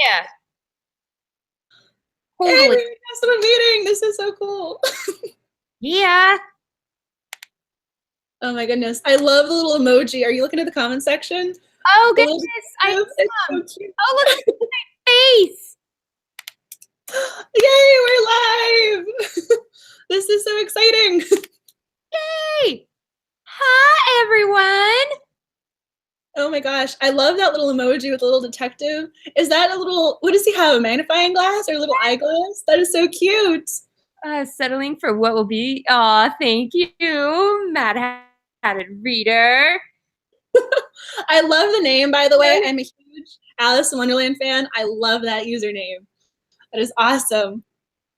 Yeah, Hey, totally. that's what I'm meeting. This is so cool. Yeah. Oh my goodness. I love the little emoji. Are you looking at the comment section? Oh The goodness, little I it's am. so cute. Oh, look at my face. Yay, we're live. This is so exciting. Yay! Hi, everyone. Oh my gosh. I love that little emoji with the little detective. Is that a little, what does he have? A magnifying glass or a little eyeglass? That is so cute. Settling for what will be. Aw, thank you, Mad-Hatted Reader. I love the name, by the way. I'm a huge Alice in Wonderland fan. I love that username. That is awesome.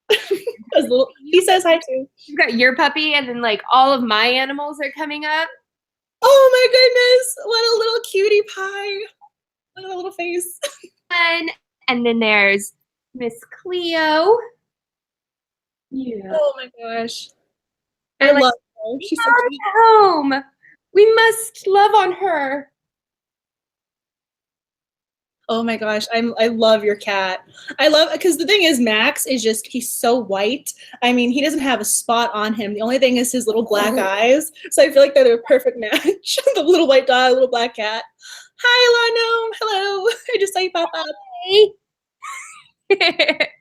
He says hi too. You've got your puppy, and then like all of my animals are coming up. Oh my goodness. What a little cutie pie. Look at the little face. And then there's Miss Cleo. Yeah. Oh my gosh. I I like love her. She's so cute. home. We must love on her. Oh my gosh, I love your cat. I love because the thing is Max is just he's so white. I mean, he doesn't have a spot on him. The only thing is his little black eyes. So I feel like they're a perfect match. The little white dog, little black cat. Hi, Lano. Hello. I just saw you pop up. Hey.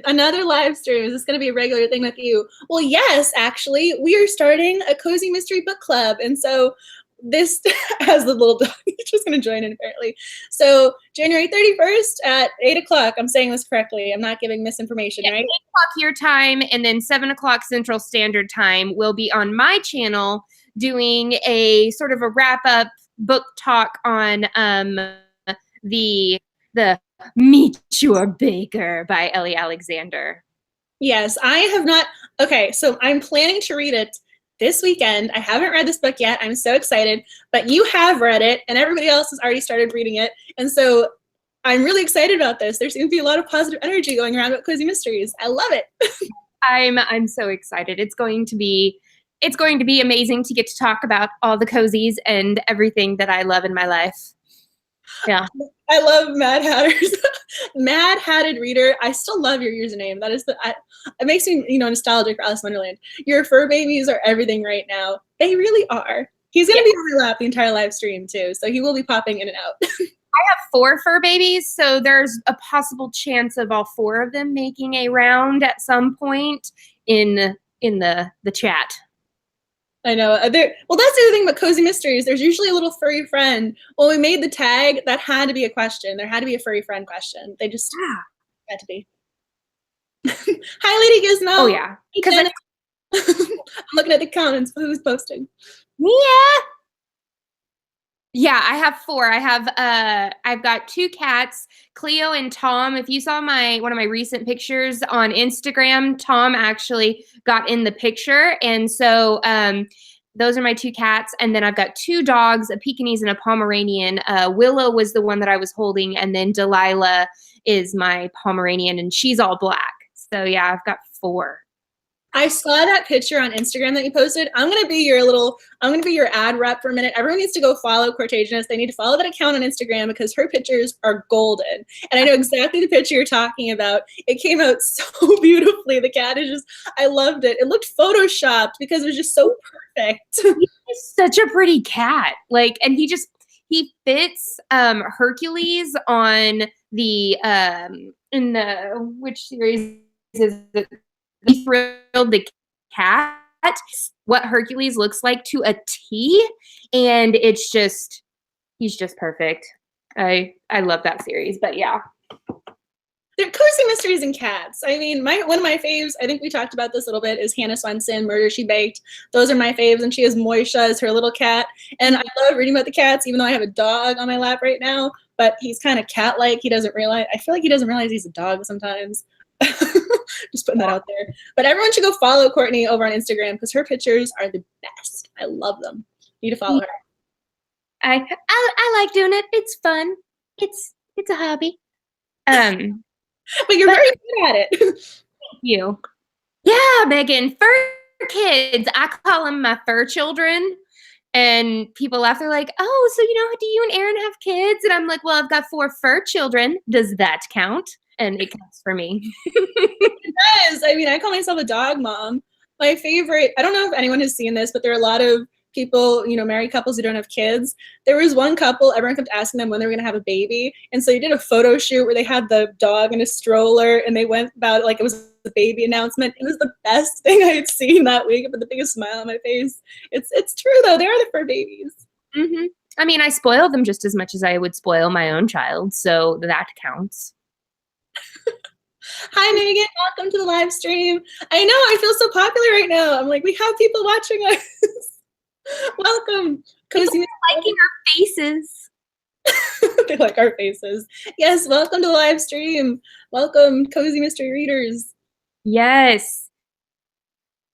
Another live stream. Is this going to be a regular thing with you? Well, yes, actually, we are starting a cozy mystery book club, and so this has the little dog. He's just going to join in apparently. So January 31st at 8 o'clock. I'm saying this correctly. I'm not giving misinformation, right? 8 o'clock your time, and then 7 o'clock Central Standard Time will be on my channel doing a sort of a wrap up book talk on the Meet Your Baker by Ellie Alexander. Yes, I have not. Okay, so I'm planning to read it this weekend. I haven't read this book yet. I'm so excited, but you have read it, and everybody else has already started reading it. And so I'm really excited about this. There seems to be a lot of positive energy going around about cozy mysteries. I love it. I'm so excited. It's going to be amazing to get to talk about all the cozies and everything that I love in my life. Yeah. I love Mad Hatter's Mad Hatted Reader. I still love your username. That is it makes me, nostalgic for Alice in Wonderland. Your fur babies are everything right now. They really are. He's gonna be on my lap the entire live stream too, so he will be popping in and out. I have 4 fur babies, so there's a possible chance of all 4 of them making a round at some point in the chat. I know. Well, that's the other thing about cozy mysteries. There's usually a little furry friend. When we made the tag, that had to be a question. There had to be a furry friend question. They just had to be. Hi, Lady Gizmo. Oh yeah, because I'm looking at the comments. Who's posting? Yeah. Yeah, I have 4. I've got 2 cats, Cleo and Tom. If you saw one of my recent pictures on Instagram, Tom actually got in the picture. And so those are my 2 cats. And then I've got 2 dogs, a Pekingese and a Pomeranian. Willow was the one that I was holding, and then Delilah is my Pomeranian, and she's all black. So yeah, I've got 4. I saw that picture on Instagram that you posted. I'm gonna be your ad rep for a minute. Everyone needs to go follow Protagonists. They need to follow that account on Instagram because her pictures are golden. And I know exactly the picture you're talking about. It came out so beautifully. The cat is just, I loved it. It looked photoshopped because it was just so perfect. He's such a pretty cat. And he fits Hercules on the in the which series is it? He thrilled the cat what Hercules looks like to a T, and he's just perfect. I love that series, but yeah. They're cozy mysteries and cats. I mean, one of my faves, I think we talked about this a little bit, is Hannah Swenson, Murder, She Baked. Those are my faves, and she has Moisha as her little cat. And I love reading about the cats, even though I have a dog on my lap right now, but he's kind of cat-like. I feel like he doesn't realize he's a dog sometimes. Just putting that out there. But everyone should go follow Courtney over on Instagram because her pictures are the best. I love them. You need to follow her. I like doing it. It's fun. It's a hobby. But you're very good at it. Thank you. Yeah, Megan, fur kids. I call them my fur children. And people laugh. They're like, oh, so, do you and Aaron have kids? And I'm like, well, I've got 4 fur children. Does that count? And it counts for me. It does. I mean, I call myself a dog mom. My favorite, I don't know if anyone has seen this, but there are a lot of people, married couples who don't have kids. There was one couple, everyone kept asking them when they were going to have a baby. And so you did a photo shoot where they had the dog in a stroller and they went about it like it was a baby announcement. It was the best thing I had seen that week. I put the biggest smile on my face. It's true, though. They are the fur babies. Mm-hmm. I mean, I spoil them just as much as I would spoil my own child. So that counts. Hi, Megan. Welcome to the live stream. I know. I feel so popular right now. I'm like, we have people watching us. Welcome. Cozy liking our faces. They like our faces. Yes, welcome to the live stream. Welcome, Cozy Mystery Readers. Yes.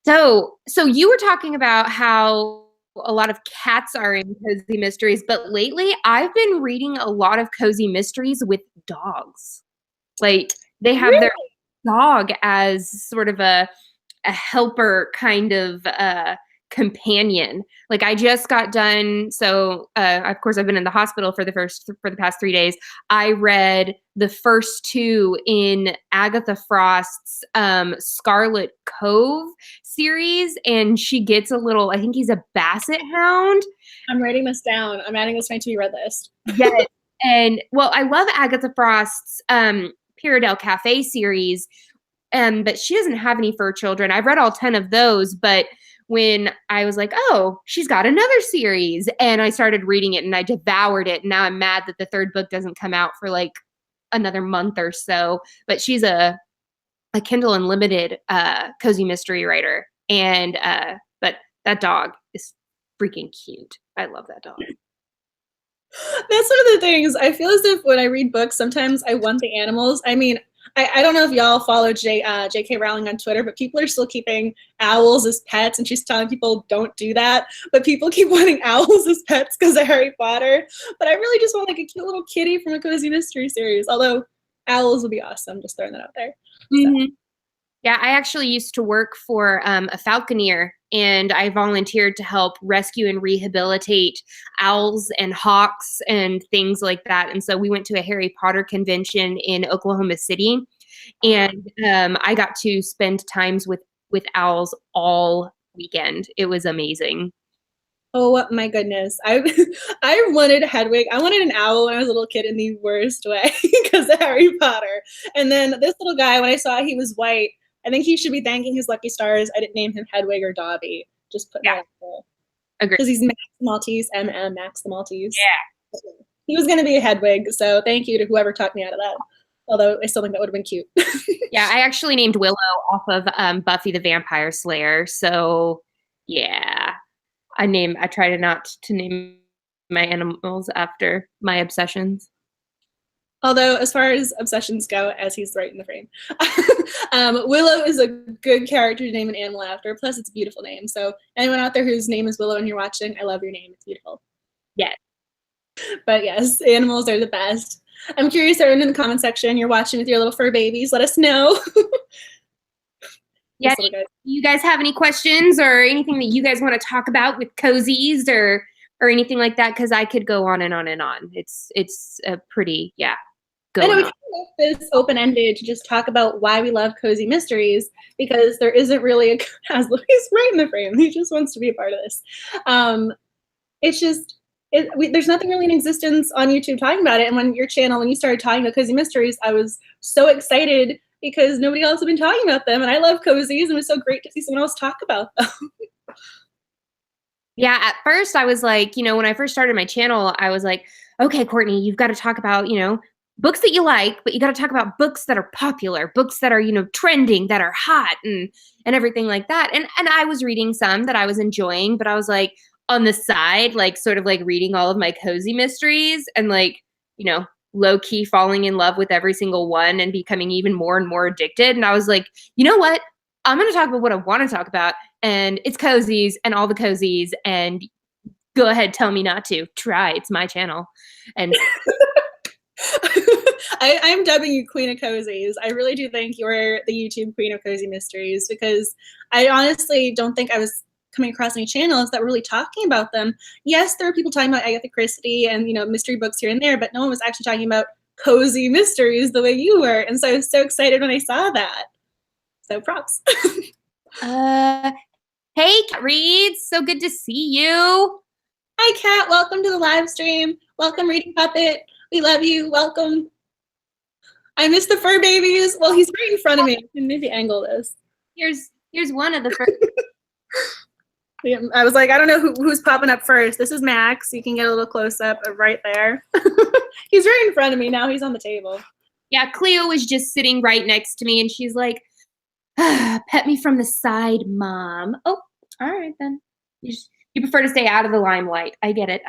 So you were talking about how a lot of cats are in Cozy Mysteries, but lately I've been reading a lot of Cozy Mysteries with dogs. Like, they have their dog as sort of a helper kind of companion. Like, I just got done. So, of course, I've been in the hospital for the past 3 days. I read the first 2 in Agatha Frost's Scarlet Cove series, and she gets a little, I think he's a basset hound. I'm writing this down. I'm adding this to my to-be-read list. Yes. And, well, I love Agatha Frost's Pyradelle Cafe series, but she doesn't have any fur children. I've read all 10 of those, but when I was like, oh, she's got another series, and I started reading it and I devoured it. And now I'm mad that the 3rd book doesn't come out for like another month or so, but she's a Kindle Unlimited cozy mystery writer. And, but that dog is freaking cute. I love that dog. That's one of the things. I feel as if when I read books, sometimes I want the animals. I mean, I don't know if y'all follow J.K. Rowling on Twitter, but people are still keeping owls as pets, and she's telling people don't do that. But people keep wanting owls as pets because of Harry Potter. But I really just want like a cute little kitty from a cozy mystery series. Although owls would be awesome. Just throwing that out there. Mm-hmm. Yeah, I actually used to work for a falconer, and I volunteered to help rescue and rehabilitate owls and hawks and things like that. And so we went to a Harry Potter convention in Oklahoma City, and I got to spend times with owls all weekend. It was amazing. Oh my goodness. I wanted Hedwig. I wanted an owl when I was a little kid in the worst way because of Harry Potter. And then this little guy, when I saw he was white, I think he should be thanking his lucky stars. I didn't name him Hedwig or Dobby. Just put that out there. Agreed. Because he's Max the Maltese, Max the Maltese. Yeah. He was going to be a Hedwig, so thank you to whoever talked me out of that. Although I still think that would have been cute. Yeah, I actually named Willow off of Buffy the Vampire Slayer. So, yeah. I try not to name my animals after my obsessions. Although, as far as obsessions go, as he's right in the frame, Willow is a good character to name an animal after. Plus, it's a beautiful name. So, anyone out there whose name is Willow and you're watching, I love your name. It's beautiful. Yes. But yes, animals are the best. I'm curious, everyone in the comment section, you're watching with your little fur babies. Let us know. Yeah. You guys have any questions or anything that you guys want to talk about with cozies or anything like that? Because I could go on and on and on. It's a pretty, yeah. I know we can make this open-ended to just talk about why we love cozy mysteries, because there isn't really a he's right in the frame. He just wants to be a part of this. It's just there's nothing really in existence on YouTube talking about it. And when you started talking about cozy mysteries, I was so excited because nobody else had been talking about them, and I love cozies, and it was so great to see someone else talk about them. Yeah, at first I was like, when I first started my channel, I was like, okay, Courtney, you've got to talk about, books that you like, but you got to talk about books that are popular, books that are, trending, that are hot and everything like that. And I was reading some that I was enjoying, but I was like on the side, like sort of like reading all of my cozy mysteries and like, low key falling in love with every single one and becoming even more and more addicted. And I was like, you know what? I'm going to talk about what I want to talk about. And it's cozies and all the cozies, and go ahead, tell me not to. Try. It's my channel. And I'm dubbing you Queen of Cozies. I really do think you're the YouTube Queen of Cozy Mysteries, because I honestly don't think I was coming across any channels that were really talking about them. Yes, there were people talking about Agatha Christie and, mystery books here and there, but no one was actually talking about cozy mysteries the way you were. And so I was so excited when I saw that. So props. Hey, Kat Reeds, so good to see you. Hi, Kat. Welcome to the live stream. Welcome, Reading Puppet. We love you. Welcome. I miss the fur babies. Well, he's right in front of me. Maybe angle this. Here's one of the fur. I was like, I don't know who's popping up first. This is Max. You can get a little close up of right there. He's right in front of me now. He's on the table. Yeah, Cleo was just sitting right next to me, and she's like, pet me from the side, Mom. Oh, all right then. You prefer to stay out of the limelight. I get it.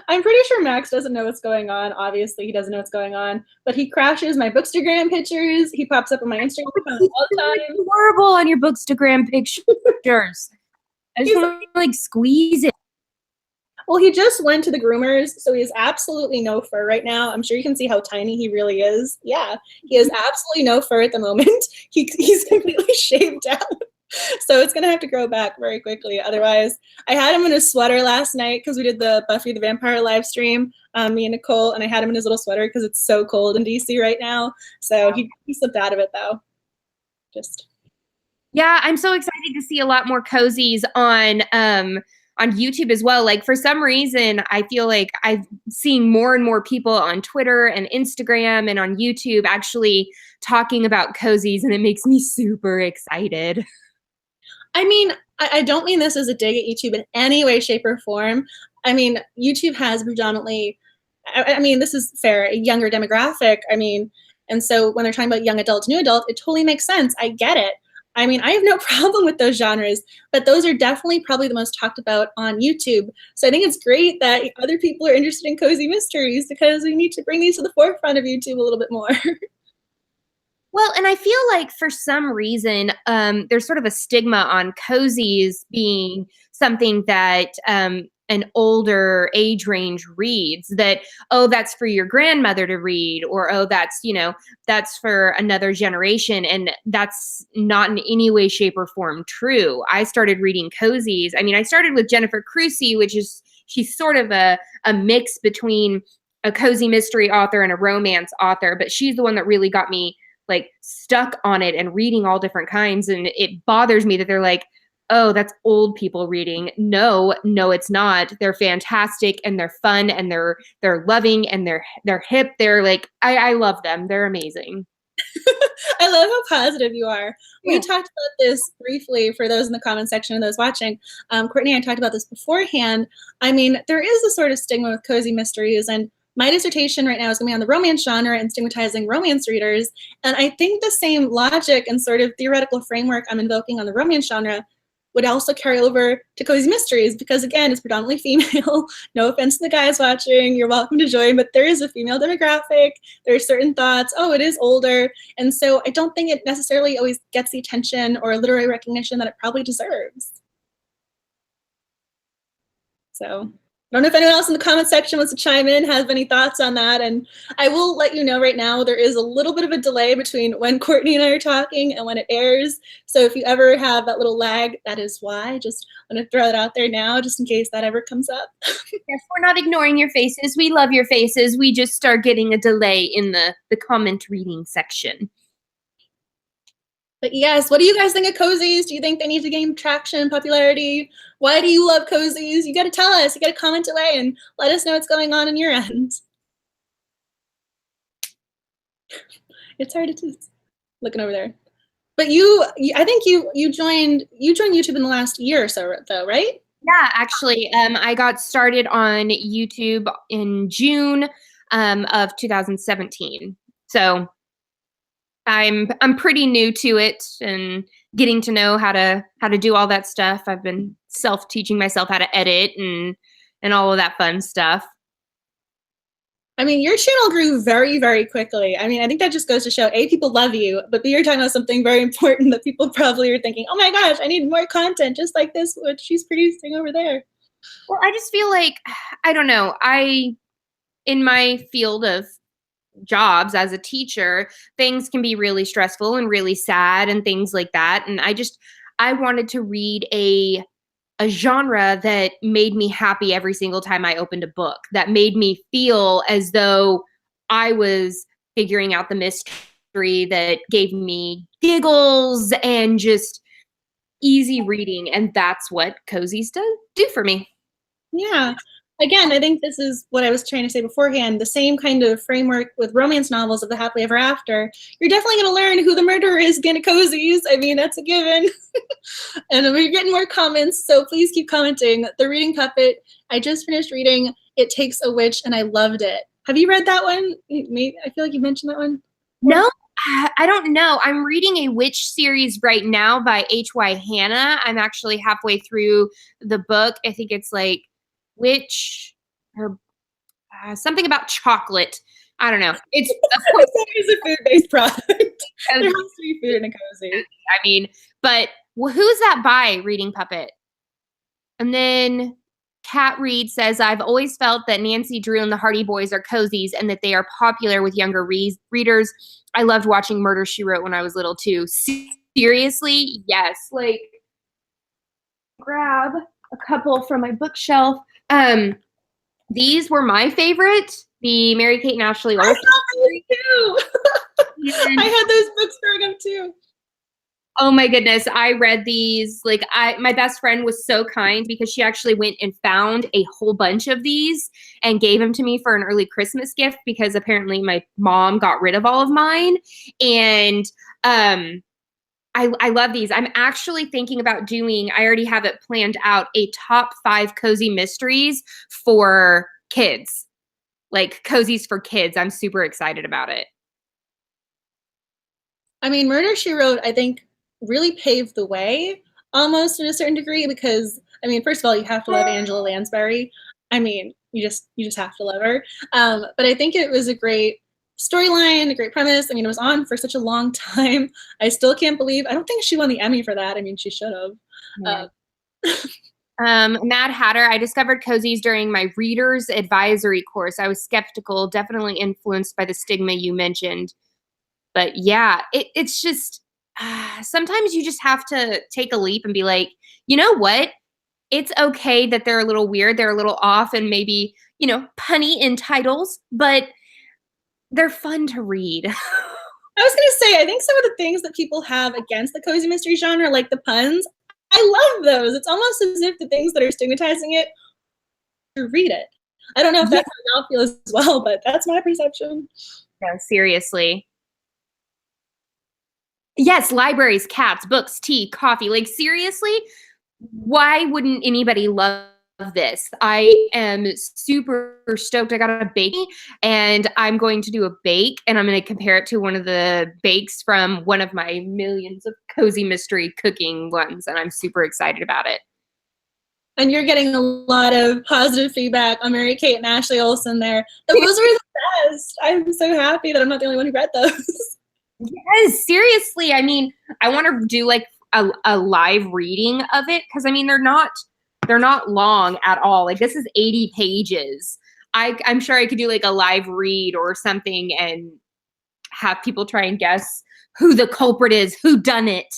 I'm pretty sure Max doesn't know what's going on. Obviously, he doesn't know what's going on. But he crashes my Bookstagram pictures. He pops up on my Instagram all the time. Horrible on your Bookstagram pictures. I just want to squeeze it. Well, he just went to the groomers, so he has absolutely no fur right now. I'm sure you can see how tiny he really is. Yeah, he has absolutely no fur at the moment. He's completely shaved down. So it's going to have to grow back very quickly. Otherwise, I had him in a sweater last night because we did the Buffy the Vampire live stream, me and Nicole, and I had him in his little sweater because it's so cold in DC right now. So he slipped out of it, though. Yeah, I'm so excited to see a lot more cozies on YouTube as well. Like, for some reason, I feel like I've seen more and more people on Twitter and Instagram and on YouTube actually talking about cozies, and it makes me super excited. I mean, I don't mean this as a dig at YouTube in any way, shape, or form. I mean, YouTube has predominantly, this is fair, a younger demographic. And so when they're talking about young adult to new adult, it totally makes sense. I get it. I have no problem with those genres, but those are definitely probably the most talked about on YouTube. So I think it's great that other people are interested in cozy mysteries because we need to bring these to the forefront of YouTube a little bit more. Well, and I feel like for some reason, there's sort of a stigma on cozies being something that an older age range reads, that, oh, that's for your grandmother to read, or, oh, that's for another generation. And that's not in any way, shape, or form true. I started reading cozies. I started with Jennifer Crusie, she's sort of a mix between a cozy mystery author and a romance author, but she's the one that really got me stuck on it and reading all different kinds. And it bothers me that they're like, oh, that's old people reading. No, it's not. They're fantastic and they're fun and they're loving and they're hip. They're I love them. They're amazing. I love how positive you are. Yeah. We talked about this briefly for those in the comment section and those watching. Courtney and I talked about this beforehand. There is a sort of stigma with cozy mysteries, and my dissertation right now is going to be on the romance genre and stigmatizing romance readers. And I think the same logic and sort of theoretical framework I'm invoking on the romance genre would also carry over to cozy mysteries because, again, it's predominantly female. No offense to the guys watching. You're welcome to join, but there is a female demographic. There are certain thoughts. Oh, it is older. And so I don't think it necessarily always gets the attention or literary recognition that it probably deserves. So I don't know if anyone else in the comment section wants to chime in, have any thoughts on that. And I will let you know right now, there is a little bit of a delay between when Courtney and I are talking and when it airs. So if you ever have that little lag, that is why. Just want to throw it out there now, just in case that ever comes up. Yes, we're not ignoring your faces. We love your faces. We just start getting a delay in the comment reading section. But yes, what do you guys think of cozies? Do you think they need to gain traction, popularity? Why do you love cozies? You got to tell us. You got to comment away and let us know what's going on your end. It's hard to looking over there. But I think you joined YouTube in the last year or so, though, right? Yeah, actually, I got started on YouTube in June of 2017. So I'm pretty new to it and getting to know how to do all that stuff. I've been self-teaching myself how to edit and all of that fun stuff. Your channel grew very, very quickly. I think that just goes to show, A, people love you, but B, you're talking about something very important that people probably are thinking, oh my gosh, I need more content just like this, what she's producing over there. Well, I just feel like, I don't know, in my field of jobs as a teacher, things can be really stressful and really sad and things like that. And I wanted to read a genre that made me happy every single time I opened a book, that made me feel as though I was figuring out the mystery, that gave me giggles and just easy reading. And that's what cozies do for me. Yeah. Again, I think this is what I was trying to say beforehand. The same kind of framework with romance novels of the happily ever after. You're definitely going to learn who the murderer is again at cozies. I mean, that's a given. And we're getting more comments, so please keep commenting. The Reading Puppet. I just finished reading It Takes a Witch, and I loved it. Have you read that one? I feel like you mentioned that one. No, I don't know. I'm reading a witch series right now by H.Y. Hannah. I'm actually halfway through the book. I think it's like witch or something about chocolate. I don't know. It's of course a food-based product. There has to be food in a cozy. I mean, but who's that by, Reading Puppet? And then Kat Reed says, I've always felt that Nancy Drew and the Hardy Boys are cozies and that they are popular with younger readers. I loved watching Murder, She Wrote when I was little too. Seriously? Yes. Like, grab a couple from my bookshelf. These were my favorite. The Mary-Kate and Ashley Olsen. I saw those too. I had those books growing up too. Oh my goodness, I read these. Like, my best friend was so kind because she actually went and found a whole bunch of these and gave them to me for an early Christmas gift because apparently my mom got rid of all of mine. And I love these. I'm actually thinking about doing, I already have it planned out, a top 5 cozy mysteries for kids. Like cozies for kids. I'm super excited about it. I mean, Murder, She Wrote, I think, really paved the way almost to a certain degree because, I mean, first of all, you have to love Angela Lansbury. I mean, you just have to love her. But I think it was a great storyline, a great premise. I mean, it was on for such a long time. I still can't believe, I don't think she won the Emmy for that. I mean, she should have. Yeah. Mad Hatter, I discovered cozies during my reader's advisory course. I was skeptical, definitely influenced by the stigma you mentioned. But yeah, it's just, sometimes you just have to take a leap and be like, you know what? It's okay that they're a little weird, they're a little off, and maybe, punny in titles, but they're fun to read. I was going to say, I think some of the things that people have against the cozy mystery genre, like the puns, I love those. It's almost as if the things that are stigmatizing it, to read it. I don't know if that's how y'all feel as well, but that's my perception. No, seriously. Yes, libraries, cats, books, tea, coffee. Like, seriously, why wouldn't anybody love this? I am super stoked. I got a bake and I'm going to do a bake and I'm going to compare it to one of the bakes from one of my millions of cozy mystery cooking ones. And I'm super excited about it. And you're getting a lot of positive feedback on Mary-Kate and Ashley Olsen there. Those were the best. I'm so happy that I'm not the only one who read those. Yes, seriously. I mean, I want to do like a live reading of it because I mean they're not long at all. Like this is 80 pages. I'm sure I could do like a live read or something and have people try and guess who the culprit is, who done it.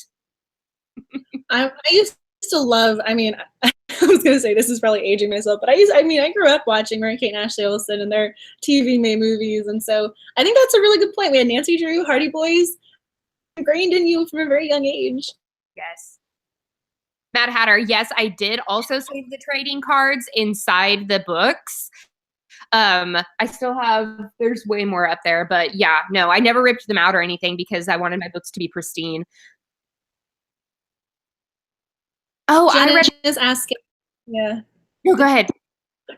I used to love, I mean, I was going to say this is probably aging myself, but I grew up watching Mary-Kate and Ashley Olsen and their TV made movies. And so I think that's a really good point. We had Nancy Drew, Hardy Boys, ingrained in you from a very young age. Yes. Mad Hatter, yes, I did also save the trading cards inside the books. I still have, there's way more up there, but yeah, no, I never ripped them out or anything because I wanted my books to be pristine. Oh, Jenna is asking. Yeah. No, go ahead.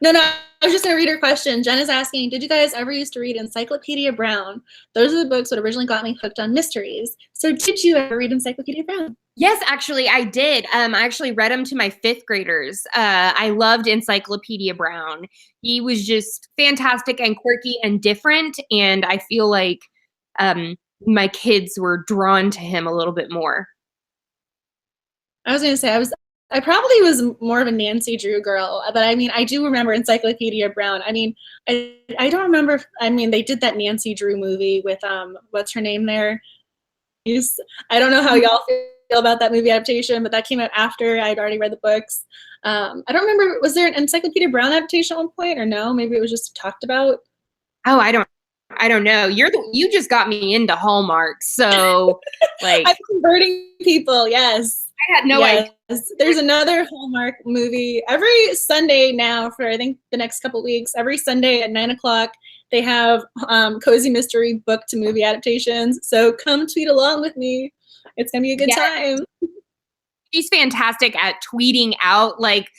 No, I was just going to read her question. Jen is asking, did you guys ever used to read Encyclopedia Brown? Those are the books that originally got me hooked on mysteries. So did you ever read Encyclopedia Brown? Yes, actually, I did. I actually read them to my 5th graders. I loved Encyclopedia Brown. He was just fantastic and quirky and different. And I feel like my kids were drawn to him a little bit more. I was going to say, I probably was more of a Nancy Drew girl, but I mean, I do remember Encyclopedia Brown. I mean, I don't remember, I mean, they did that Nancy Drew movie with, what's her name there? I don't know how y'all feel about that movie adaptation, but that came out after I'd already read the books. I don't remember, was there an Encyclopedia Brown adaptation at one point, or no? Maybe it was just talked about. Oh, I don't know. You just got me into Hallmark, so like I'm converting people. Yes. I had no idea. There's another Hallmark movie every Sunday now for I think the next couple weeks. Every Sunday at 9:00, they have cozy mystery book to movie adaptations. So come tweet along with me. It's gonna be a good time. She's fantastic at tweeting out like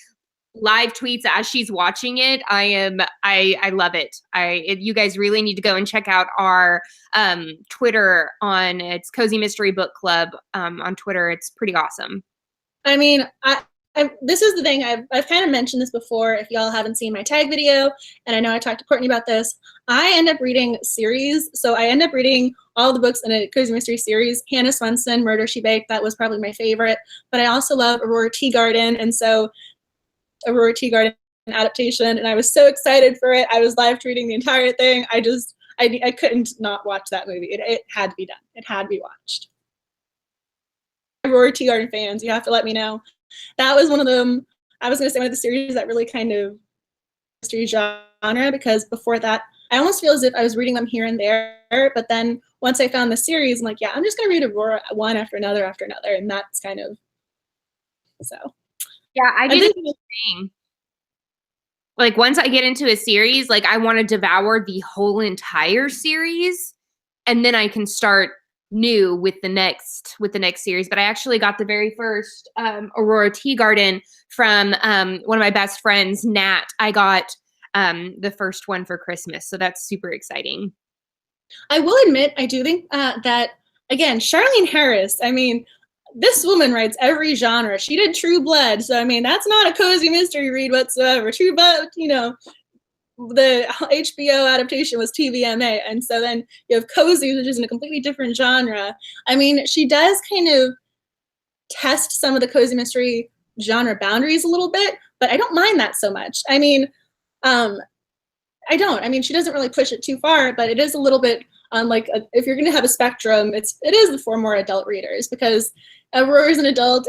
live tweets as she's watching it. I love it. You guys really need to go and check out our Twitter on it's Cozy Mystery Book Club on Twitter. It's pretty awesome. I mean, this is the thing. I've kind of mentioned this before. If y'all haven't seen my tag video, and I know I talked to Courtney about this, I end up reading series. So I end up reading all the books in a cozy mystery series. Hannah Swenson, Murder, She Baked, that was probably my favorite. But I also love Aurora Teagarden, and so Aurora Teagarden adaptation, and I was so excited for it. I was live tweeting the entire thing. I couldn't not watch that movie. It had to be done. It had to be watched. Aurora Teagarden fans, you have to let me know. That was one of them. I was going to say one of the series that really kind of mystery genre, because before that, I almost feel as if I was reading them here and there. But then once I found the series, I'm like, yeah, I'm just going to read Aurora one after another, and that's kind of so. Yeah, I do the same. Like once I get into a series, like I want to devour the whole entire series, and then I can start new with the next series. But I actually got the very first Aurora Teagarden from one of my best friends, Nat. I got the first one for Christmas, so that's super exciting. I will admit, I do think that again, Charlene Harris. I mean, this woman writes every genre. She did True Blood, so I mean that's not a cozy mystery read whatsoever. True Blood, you know, the HBO adaptation was TVMA, and so then you have cozies, which is in a completely different genre. I mean, she does kind of test some of the cozy mystery genre boundaries a little bit, but I don't mind that so much. I mean, I don't. I mean, she doesn't really push it too far, but it is a little bit like if you're going to have a spectrum, it is for more adult readers, because Aurora's an adult.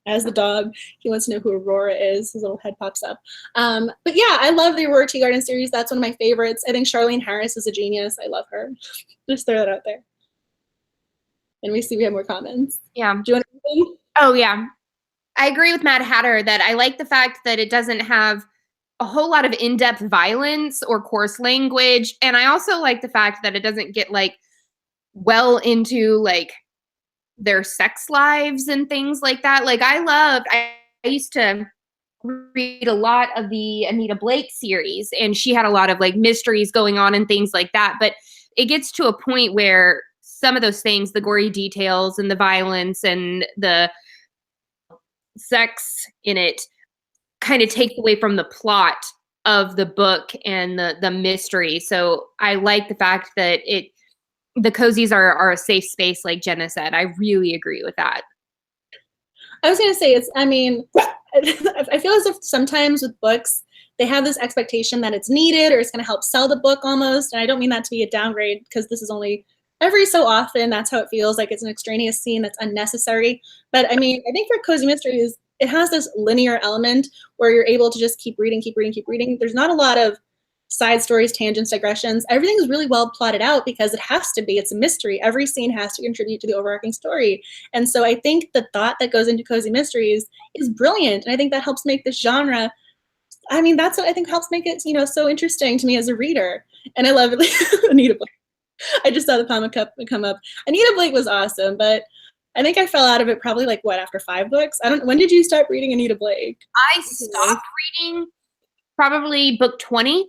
As the dog, he wants to know who Aurora is. His little head pops up. But yeah, I love the Aurora Teagarden series. That's one of my favorites. I think Charlene Harris is a genius. I love her. Just throw that out there. And we see we have more comments. Yeah. Do you want anything? Oh yeah, I agree with Mad Hatter that I like the fact that it doesn't have a whole lot of in-depth violence or coarse language, and I also like the fact that it doesn't get like well into like their sex lives and things like that. Like I used to read a lot of the Anita Blake series, and she had a lot of like mysteries going on and things like that, but it gets to a point where some of those things, the gory details and the violence and the sex in it, kind of takes away from the plot of the book and the mystery. So I like the fact that the cozies are a safe space, like Jenna said. I really agree with that. I was going to say, I mean, I feel as if sometimes with books, they have this expectation that it's needed or it's going to help sell the book almost. And I don't mean that to be a downgrade, because this is only every so often, that's how it feels, like it's an extraneous scene that's unnecessary. But I mean, I think for cozy mysteries, it has this linear element where you're able to just keep reading. There's not a lot of side stories, tangents, digressions. Everything is really well plotted out because it has to be. It's a mystery. Every scene has to contribute to the overarching story. And so I think the thought that goes into cozy mysteries is brilliant. And I think that helps make this genre, I mean, that's what I think helps make it, you know, so interesting to me as a reader. And I love it. Anita Blake. I just saw the comic come up. Anita Blake was awesome, but I think I fell out of it probably like after 5 books? When did you start reading Anita Blake? I stopped reading probably book 20.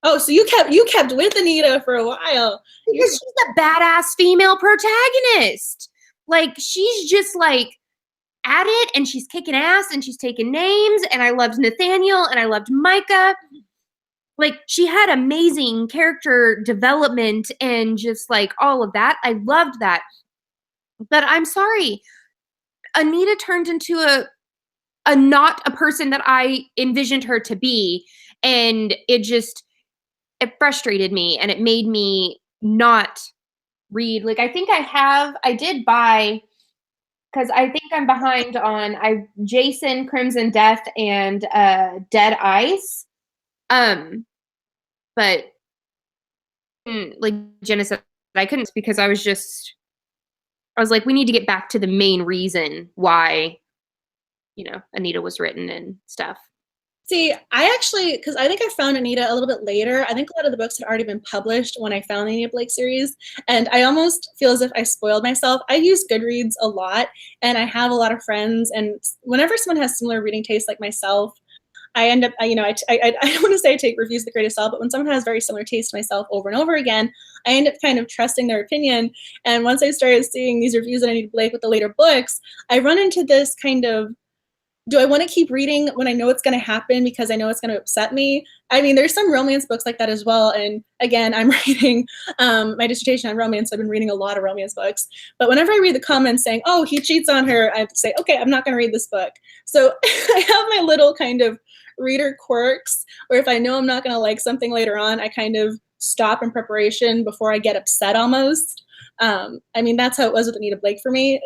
Oh, so you kept with Anita for a while. Because she's a badass female protagonist. Like, she's just like at it, and she's kicking ass, and she's taking names, and I loved Nathaniel, and I loved Micah. Like, she had amazing character development and just like all of that. I loved that. But I'm sorry, Anita turned into a not a person that I envisioned her to be, and it frustrated me, and it made me not read. Like, I think I did buy because I think I'm behind on Jason, Crimson Death, and Dead Ice. But like Jenna said, I couldn't because I was like, we need to get back to the main reason why, Anita was written and stuff. See, because I think I found Anita a little bit later. I think a lot of the books had already been published when I found the Anita Blake series, and I almost feel as if I spoiled myself. I use Goodreads a lot, and I have a lot of friends, and whenever someone has similar reading tastes like myself, I end up, I don't want to say I take reviews with a grain of salt, but when someone has very similar taste to myself over and over again, I end up kind of trusting their opinion. And once I started seeing these reviews that Anita Blake with the later books, I run into this kind of, do I want to keep reading when I know it's going to happen because I know it's going to upset me? I mean, there's some romance books like that as well. And again, I'm reading my dissertation on romance. So I've been reading a lot of romance books. But whenever I read the comments saying, oh, he cheats on her, I have to say, okay, I'm not going to read this book. So I have my little kind of reader quirks where if I know I'm not going to like something later on, I kind of stop in preparation before I get upset almost. I mean, that's how it was with Anita Blake for me,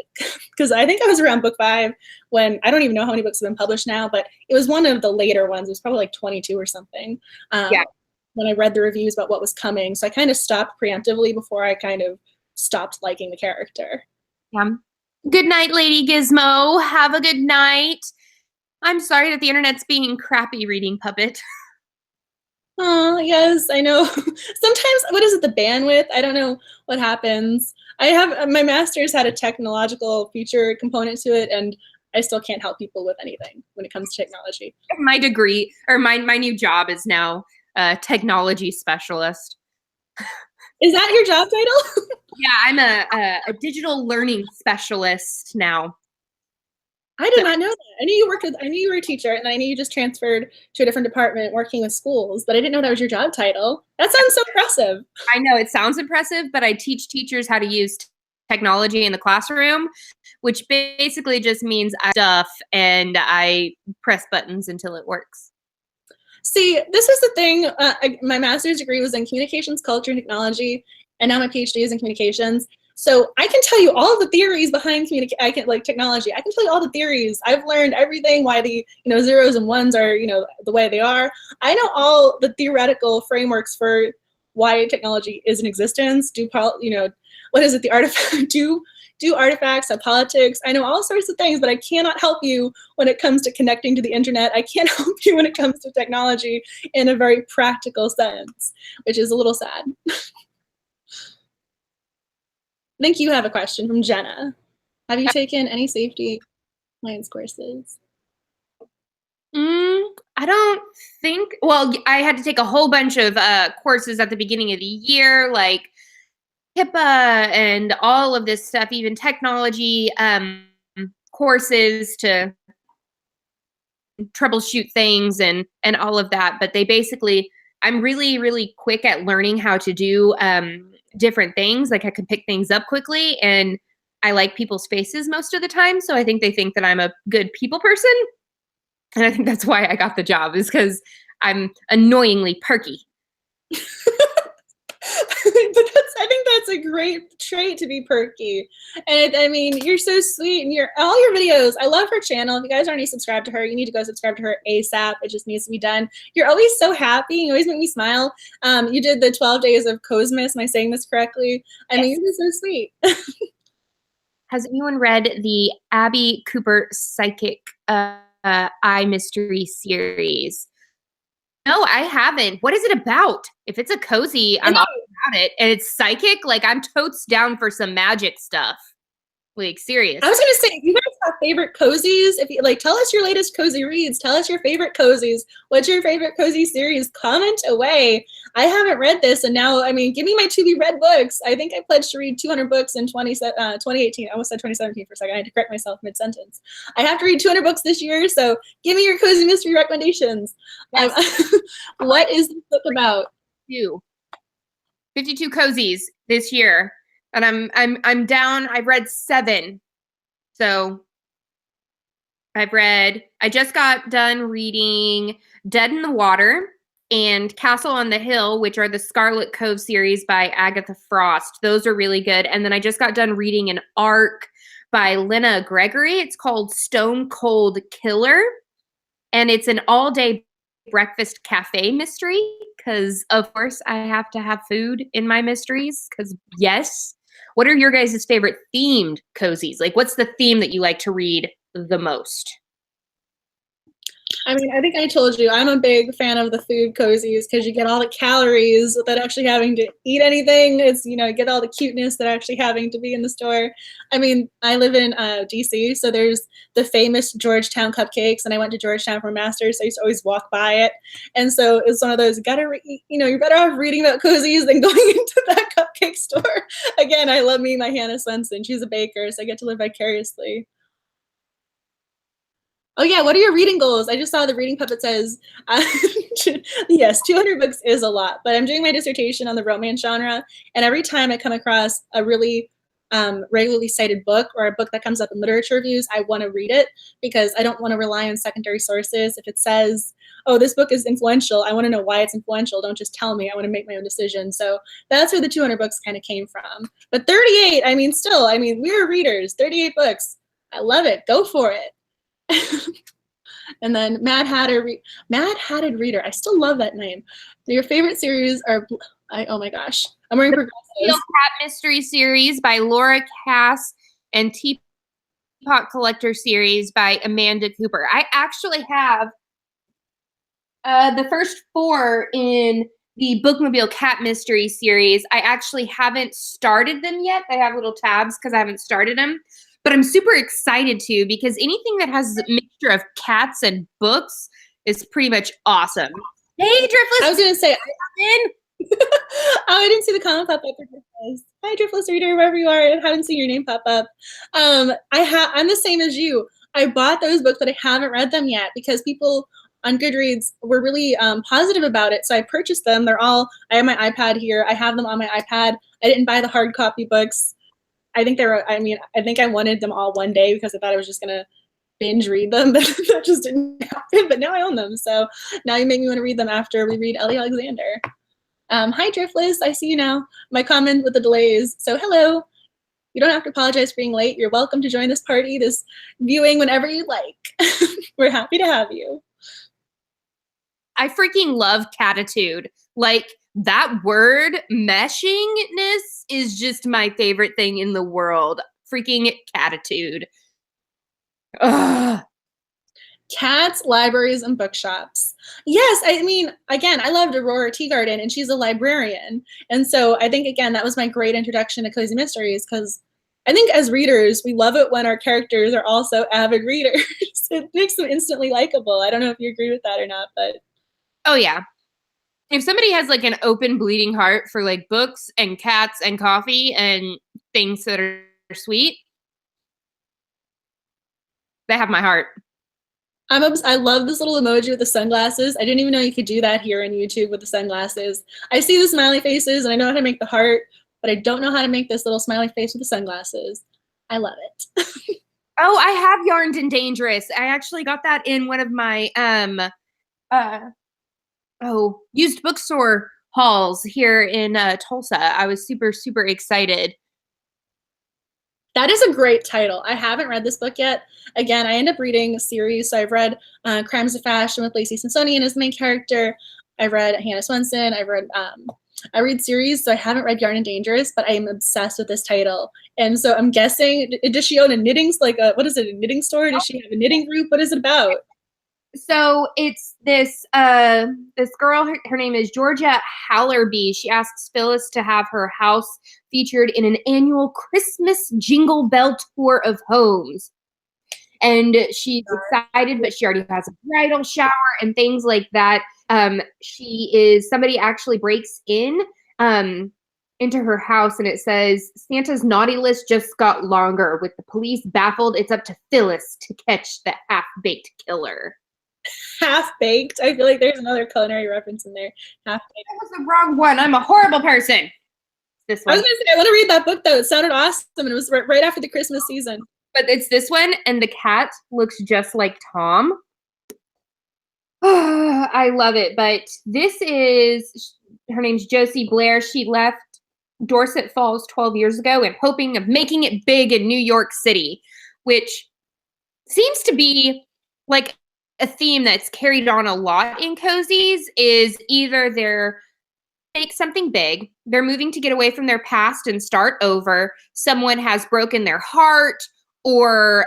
because I think I was around book 5 when, I don't even know how many books have been published now, but it was one of the later ones. It was probably like 22 or something. Yeah. When I read the reviews about what was coming. So I kind of stopped preemptively before I kind of stopped liking the character. Yeah. Good night, Lady Gizmo. Have a good night. I'm sorry that the internet's being crappy reading Puppet. Oh, yes, I know. Sometimes, what is it, the bandwidth? I don't know what happens. I have, my master's had a technological feature component to it, and I still can't help people with anything when it comes to technology. My degree, or my new job is now technology specialist. Is that your job title? Yeah, I'm a digital learning specialist now. I did not know that. I knew you were a teacher, and I knew you just transferred to a different department working with schools, but I didn't know that was your job title. That sounds so impressive. I know it sounds impressive, but I teach teachers how to use technology in the classroom, which basically just means I stuff and I press buttons until it works. See, this is the thing. My master's degree was in communications, culture, and technology, and now my PhD is in communications. So I can tell you all the theories behind technology. I can tell you all the theories. I've learned everything, why the zeros and ones are the way they are. I know all the theoretical frameworks for why technology is in existence. What is it? The artifact do artifacts, have politics. I know all sorts of things, but I cannot help you when it comes to connecting to the internet. I can't help you when it comes to technology in a very practical sense, which is a little sad. I think you have a question from Jenna. Have you taken any safety science courses? I don't think, well, I had to take a whole bunch of courses at the beginning of the year, like HIPAA and all of this stuff, even technology courses to troubleshoot things and all of that. But they basically, I'm really, really quick at learning how to do different things. Like I can pick things up quickly, and I like people's faces most of the time. So I think they think that I'm a good people person. And I think that's why I got the job, is because I'm annoyingly perky. But I think that's a great trait to be perky. And I mean, you're so sweet, and all your videos. I love her channel. If you guys aren't already subscribed to her, you need to go subscribe to her ASAP. It just needs to be done. You're always so happy. You always make me smile. You did the 12 days of Cosmas. Am I saying this correctly? I mean, you're just so sweet. Has anyone read the Abby Cooper Psychic I Mystery series? No, I haven't. What is it about? If it's a cozy, I'm all about it. And it's psychic, like I'm totes down for some magic stuff. Like, serious. I was gonna say, if you guys have favorite cozies, if you tell us your latest cozy reads, tell us your favorite cozies. What's your favorite cozy series? Comment away. I haven't read this, and now, I mean, give me my to-be-read books. I think I pledged to read 200 books in 2018. I almost said 2017 for a second. I had to correct myself mid-sentence. I have to read 200 books this year, so give me your cozy mystery recommendations. Yes. What is this book about? 52 cozies this year. And I'm down. I've read 7. So I just got done reading Dead in the Water, and Castle on the Hill, which are the Scarlet Cove series by Agatha Frost. Those are really good. And then I just got done reading an arc by Lena Gregory. It's called Stone Cold Killer. And it's an all-day breakfast cafe mystery because, of course, I have to have food in my mysteries because, yes. What are your guys' favorite themed cozies? Like, what's the theme that you like to read the most? I mean, I think I told you I'm a big fan of the food cozies because you get all the calories without actually having to eat anything. It's, you get all the cuteness that actually having to be in the store. I mean, I live in DC, so there's the famous Georgetown cupcakes, and I went to Georgetown for a master's, so I used to always walk by it. And so it's one of those, you're better off reading about cozies than going into that cupcake store. Again, I love me my Hannah Swenson. She's a baker, so I get to live vicariously. Oh yeah, what are your reading goals? I just saw the reading puppet says, yes, 200 books is a lot, but I'm doing my dissertation on the romance genre, and every time I come across a really regularly cited book or a book that comes up in literature reviews, I want to read it because I don't want to rely on secondary sources. If it says, oh, this book is influential, I want to know why it's influential. Don't just tell me. I want to make my own decision. So that's where the 200 books kind of came from. But 38, we're readers. 38 books. I love it. Go for it. And then Mad Hatted Reader. I still love that name. Your favorite series are, oh my gosh, I'm wearing progressives. Cat Mystery series by Laura Cass and Teapot Collector series by Amanda Cooper. I actually have the first 4 in the Bookmobile Cat Mystery series. I actually haven't started them yet. I have little tabs because I haven't started them. But I'm super excited to because anything that has a mixture of cats and books is pretty much awesome. Hey, Driftless. I was going to say, oh, I didn't see the comment pop up for Driftless. Hi, Driftless Reader, wherever you are. I haven't seen your name pop up. I'm the same as you. I bought those books, but I haven't read them yet because people on Goodreads were really positive about it. So I purchased them. I have my iPad here. I have them on my iPad. I didn't buy the hard copy books. I think I wanted them all one day because I thought I was just going to binge read them, but that just didn't happen. But now I own them. So now you make me want to read them after we read Ellie Alexander. Hi, Driftless. I see you now. My comment with the delays. So hello. You don't have to apologize for being late. You're welcome to join this party, this viewing whenever you like. We're happy to have you. I freaking love catitude. Like, that word meshingness is just my favorite thing in the world. Freaking catitude. Ugh. Cats, libraries, and bookshops. Yes, again, I loved Aurora Teagarden, and she's a librarian. And so I think, again, that was my great introduction to cozy mysteries because I think as readers, we love it when our characters are also avid readers. It makes them instantly likable. I don't know if you agree with that or not, but. Oh, yeah. If somebody has like an open bleeding heart for like books and cats and coffee and things that are sweet, they have my heart. I love this little emoji with the sunglasses. I didn't even know you could do that here on YouTube with the sunglasses. I see the smiley faces and I know how to make the heart, but I don't know how to make this little smiley face with the sunglasses. I love it. Oh, I have Yarned and Dangerous. I actually got that in one of my used bookstore hauls here in Tulsa. I was super, super excited. That is a great title. I haven't read this book yet. Again, I end up reading a series. So I've read Crimes of Fashion with Lacey Simpsonian as the main character. I've read Hannah Swenson. I read series, so I haven't read Yarn and Dangerous, but I am obsessed with this title. And so I'm guessing, does she own a knitting, a knitting store? Does she have a knitting group? What is it about? So it's this girl, her name is Georgia Hallerby. She asks Phyllis to have her house featured in an annual Christmas Jingle Bell tour of homes. And she's excited, but she already has a bridal shower and things like that. Somebody actually breaks in into her house, and it says, Santa's naughty list just got longer. With the police baffled, it's up to Phyllis to catch the half-baked killer. Half-baked? I feel like there's another culinary reference in there. Half-baked. That was the wrong one. I'm a horrible person. This one. I was going to say, I want to read that book, though. It sounded awesome, and it was right after the Christmas season. But it's this one, and the cat looks just like Tom. I love it. But this is, her name's Josie Blair. She left Dorset Falls 12 years ago and hoping of making it big in New York City, which seems to be like a theme that's carried on a lot in cozies, is either they're make something big, they're moving to get away from their past and start over, someone has broken their heart, or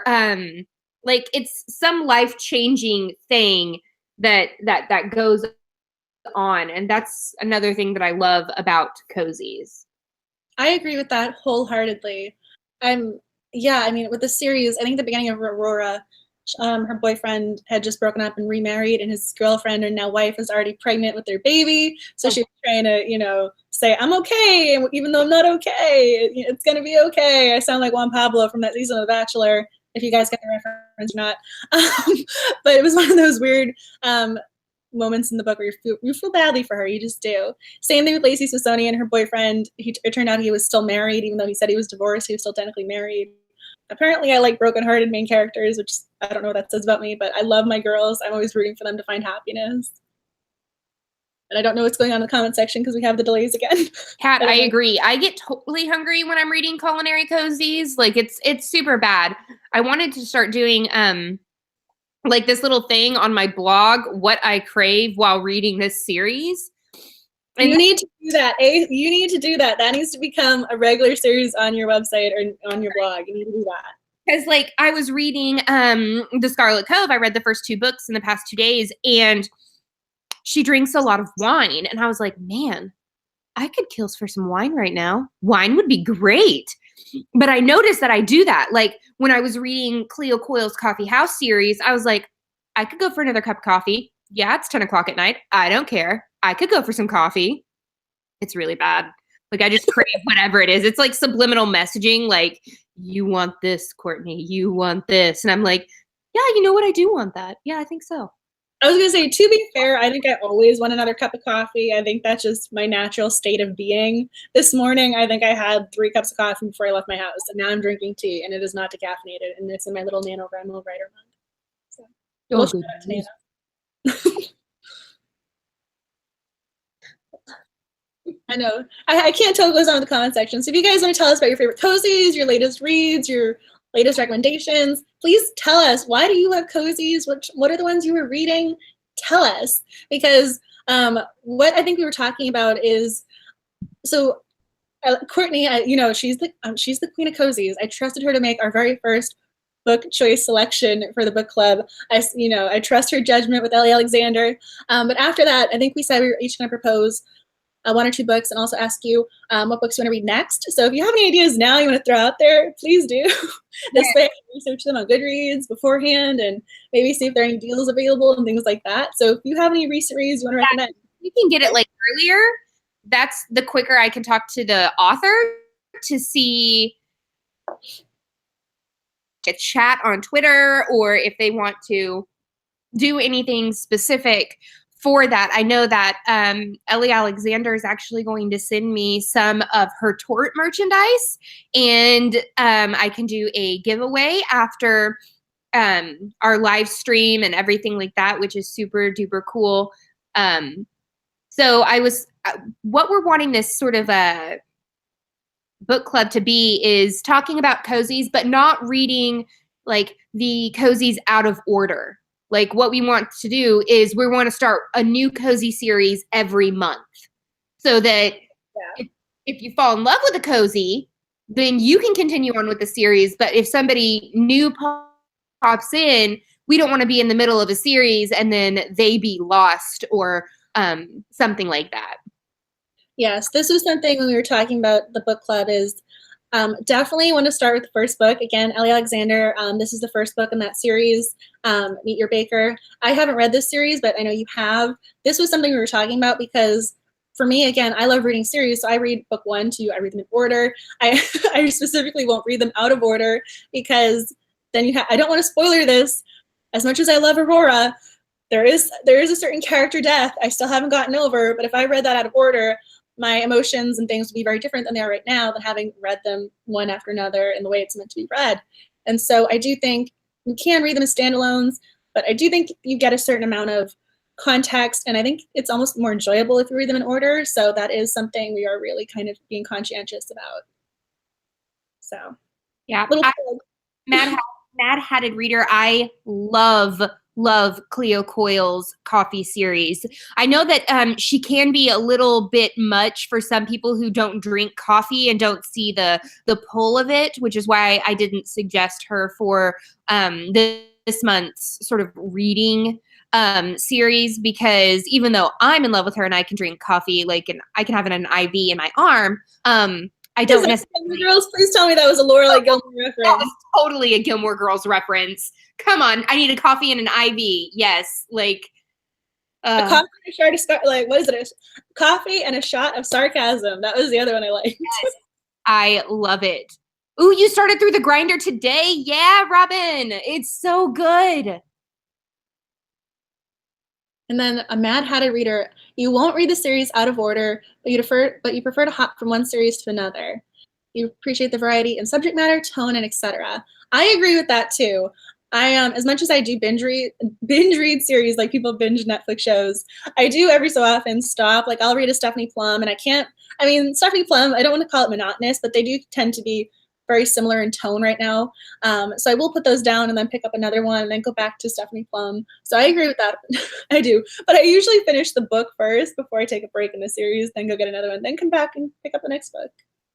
like it's some life-changing thing that goes on. And that's another thing that I love about cozies. I agree with that wholeheartedly. Yeah, I mean, with the series, I think the beginning of Aurora, her boyfriend had just broken up and remarried, and his girlfriend and now wife is already pregnant with their baby. So she's trying to, say, I'm okay, even though I'm not okay. It's going to be okay. I sound like Juan Pablo from that season of The Bachelor, if you guys get the reference or not. But it was one of those weird moments in the book where you feel badly for her. You just do. Same thing with Lacey Sassoni and her boyfriend. It turned out he was still married, even though he said he was divorced. He was still technically married. Apparently, I like broken-hearted main characters, which I don't know what that says about me, but I love my girls. I'm always rooting for them to find happiness. And I don't know what's going on in the comment section because we have the delays again. Kat, I agree. I get totally hungry when I'm reading culinary cozies. Like it's super bad. I wanted to start doing like this little thing on my blog, what I crave while reading this series. And you need to do that. You need to do that. That needs to become a regular series on your website or on your blog. You need to do that. Because like I was reading The Scarlet Cove. I read the first 2 books in the past 2 days, and she drinks a lot of wine. And I was like, man, I could kill for some wine right now. Wine would be great. But I noticed that I do that. Like when I was reading Cleo Coyle's Coffee House series, I was like, I could go for another cup of coffee. Yeah, it's 10 o'clock at night. I don't care. I could go for some coffee. It's really bad. Like I just crave whatever it is. It's like subliminal messaging. Like, you want this, Courtney. You want this. And I'm like, yeah, you know what? I do want that. Yeah, I think so. I was going to say, to be fair, I think I always want another cup of coffee. I think that's just my natural state of being. This morning, I think I had 3 cups of coffee before I left my house, and now I'm drinking tea, and it is not decaffeinated, and it's in my little NaNoWriMo writer mug. So, I know. I can't tell what goes on in the comment section. So if you guys want to tell us about your favorite cozies, your latest reads, your latest recommendations, please tell us. Why do you love cozies? What are the ones you were reading? Tell us. Because what I think we were talking about is, so Courtney, she's the queen of cozies. I trusted her to make our very first book choice selection for the book club. I trust her judgment with Ellie Alexander. But after that, I think we said we were each going to propose 1 or 2 books, and also ask you what books you want to read next. So if you have any ideas now you want to throw out there, please do. This way I can research them on Goodreads beforehand and maybe see if there are any deals available and things like that. So if you have any recent reads you want to recommend. You can get it like earlier. That's the quicker I can talk to the author to see a chat on Twitter, or if they want to do anything specific for that. I know that Ellie Alexander is actually going to send me some of her Tort merchandise, and I can do a giveaway after our live stream and everything like that, which is super duper cool. So what we're wanting this sort of a book club to be is talking about cozies, but not reading like the cozies out of order. Like what we want to do is we want to start a new cozy series every month, so that if you fall in love with a cozy, then you can continue on with the series. But if somebody new pops in, we don't want to be in the middle of a series and then they be lost or something like that. Yes, this was something when we were talking about the book club is definitely want to start with the first book. Again, Ellie Alexander, this is the first book in that series, Meet Your Baker. I haven't read this series, but I know you have. This was something we were talking about because for me, again, I love reading series, so I read book 1, 2, I read them in order. I specifically won't read them out of order because then I don't want to spoiler this. As much as I love Aurora, there is a certain character death I still haven't gotten over, but if I read that out of order, my emotions and things will be very different than they are right now than having read them one after another in the way it's meant to be read. And so I do think you can read them as standalones, but I do think you get a certain amount of context, and I think it's almost more enjoyable if you read them in order. So that is something we are really kind of being conscientious about. So Yeah. little Mad Hatted Reader, I love Cleo Coyle's coffee series. I know that she can be a little bit much for some people who don't drink coffee and don't see the pull of it, which is why I didn't suggest her for this month's sort of reading series, because even though I'm in love with her and I can drink coffee, like, and I can have it in an IV in my arm, I don't necessarily. Girls, please tell me that was a Lorelai Gilmore reference. That was totally a Gilmore Girls reference. Come on, I need a coffee and an IV. Yes, like a coffee and a shot of like, what is it? A coffee and a shot of sarcasm. That was the other one I liked. Yes, I love it. Ooh, you started through the grinder today? Yeah, Robin, it's so good. And then a Mad Hatted Reader. You won't read the series out of order, but you prefer to hop from one series to another. You appreciate the variety in subject matter, tone, and etc. I agree with that too. I as much as I do binge read series, like people binge Netflix shows, I do every so often stop. Like I'll read a Stephanie Plum, and Stephanie Plum, I don't want to call it monotonous, but they do tend to be very similar in tone right now. So I will put those down and then pick up another one and then go back to Stephanie Plum. So I agree with that. I do. But I usually finish the book first before I take a break in the series, then go get another one, then come back and pick up the next book.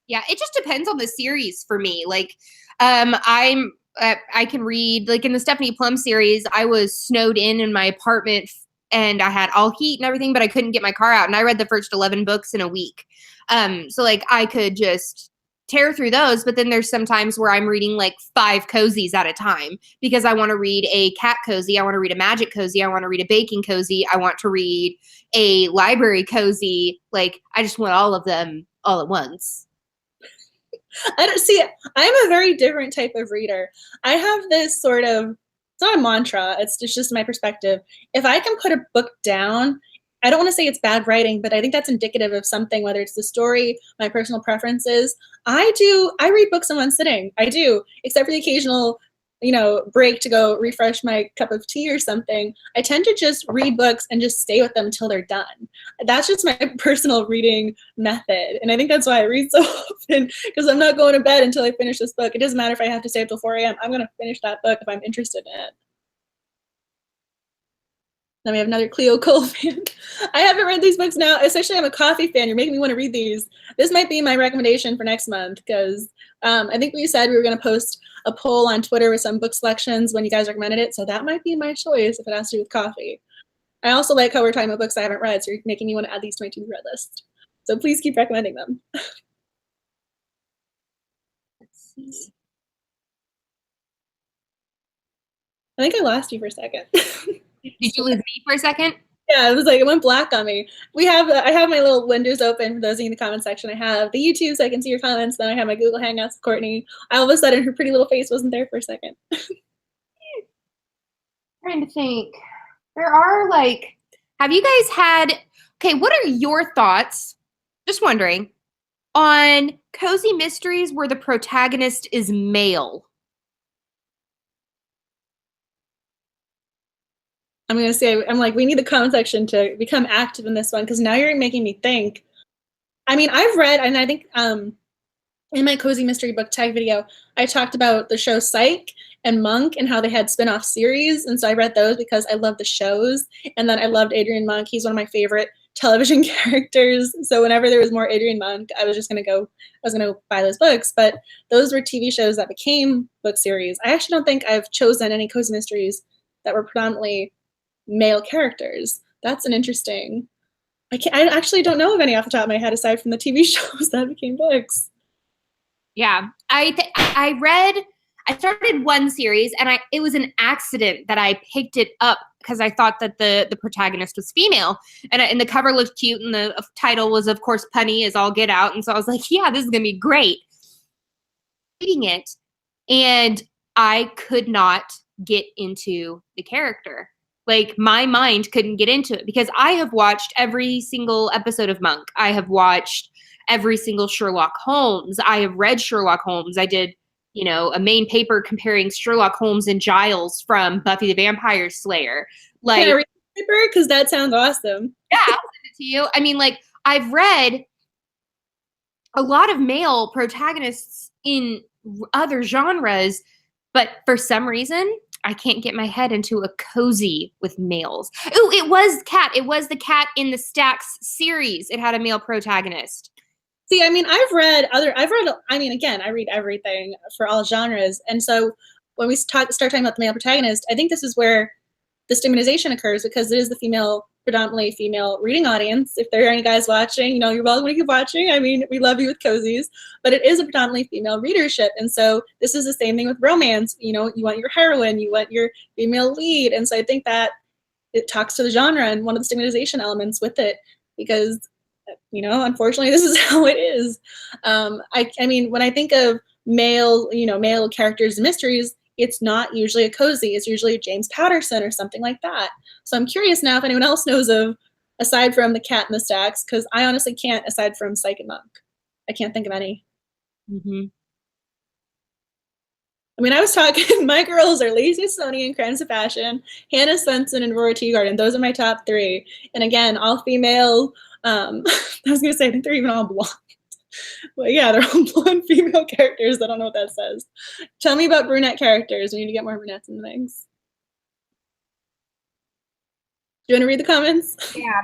Yeah, it just depends on the series for me. Like, I can read, like in the Stephanie Plum series, I was snowed in my apartment and I had all heat and everything, but I couldn't get my car out. And I read the first 11 books in a week. So like I could just tear through those, but then there's some times where I'm reading like 5 cozies at a time because I want to read a cat cozy, I want to read a magic cozy, I want to read a baking cozy, I want to read a library cozy. Like I just want all of them all at once. I don't see it. I'm a very different type of reader. I have this sort of, it's not a mantra, it's just my perspective. If I can put a book down, I don't want to say it's bad writing, but I think that's indicative of something, whether it's the story, my personal preferences. I read books in one sitting. I do, except for the occasional, break to go refresh my cup of tea or something. I tend to just read books and just stay with them until they're done. That's just my personal reading method. And I think that's why I read so often, because I'm not going to bed until I finish this book. It doesn't matter if I have to stay up till 4 a.m. I'm going to finish that book if I'm interested in it. Then we have another Cleo Cole fan. I haven't read these books now, especially I'm a coffee fan. You're making me want to read these. This might be my recommendation for next month because I think we said we were going to post a poll on Twitter with some book selections when you guys recommended it. So that might be my choice if it has to do with coffee. I also like how we're talking about books I haven't read, so you're making me want to add these to my to-be-read list. So please keep recommending them. Let's see. I think I lost you for a second. Did you lose me for a second? Yeah, it went black on me. I have my little windows open for those in the comment section. I have the YouTube so I can see your comments. Then I have my Google Hangouts with Courtney. All of a sudden, her pretty little face wasn't there for a second. Trying to think. There are have you guys had, what are your thoughts, just wondering, on cozy mysteries where the protagonist is male? I'm going to say, we need the comment section to become active in this one because now you're making me think. I mean, I've read, and I think in my cozy mystery book tag video, I talked about the show Psych and Monk and how they had spin-off series. And so I read those because I love the shows. And then I loved Adrian Monk. He's one of my favorite television characters. So whenever there was more Adrian Monk, I was going to buy those books. But those were TV shows that became book series. I actually don't think I've chosen any cozy mysteries that were predominantly male characters. That's an interesting. I actually don't know of any off the top of my head aside from the TV shows that became books. Yeah, I started one series and it was an accident that I picked it up because I thought that the protagonist was female and the cover looked cute and the title was of course Punny is all get out, and so I was like, yeah, this is gonna be great. Reading it and I could not get into the character. Like my mind couldn't get into it because I have watched every single episode of Monk. I have watched every single Sherlock Holmes. I have read Sherlock Holmes. I did, a main paper comparing Sherlock Holmes and Giles from Buffy the Vampire Slayer. Because that sounds awesome. Yeah, I'll send it to you. I mean, like, I've read a lot of male protagonists in other genres, but for some reason, I can't get my head into a cozy with males. Oh, it was Cat. It was the Cat in the Stacks series. It had a male protagonist. See, I mean, I mean, again, I read everything for all genres. And so when we start talking about the male protagonist, I think this is where the stigmatization occurs, because it is the predominantly female reading audience. If there are any guys watching, you're welcome to keep watching. I mean, we love you with cozies, but it is a predominantly female readership. And so this is the same thing with romance. You want your heroine, you want your female lead. And so I think that it talks to the genre and one of the stigmatization elements with it, because unfortunately, this is how it is. I mean, when I think of male characters and mysteries, it's not usually a cozy. It's usually James Patterson or something like that. So I'm curious now if anyone else knows of, aside from the Cat in the Stacks, because I honestly can't, aside from Psych and Monk. I can't think of any. Mm-hmm. I mean, I was talking, my girls are Lacey Sony and Crimes of Fashion, Hannah Swenson and Aurora Teagarden. Those are my top 3. And again, all female. I was going to say, I think they're even all blonde. But yeah, they're all blonde female characters. I don't know what that says. Tell me about brunette characters. We need to get more brunettes in things. Do you want to read the comments? Yeah.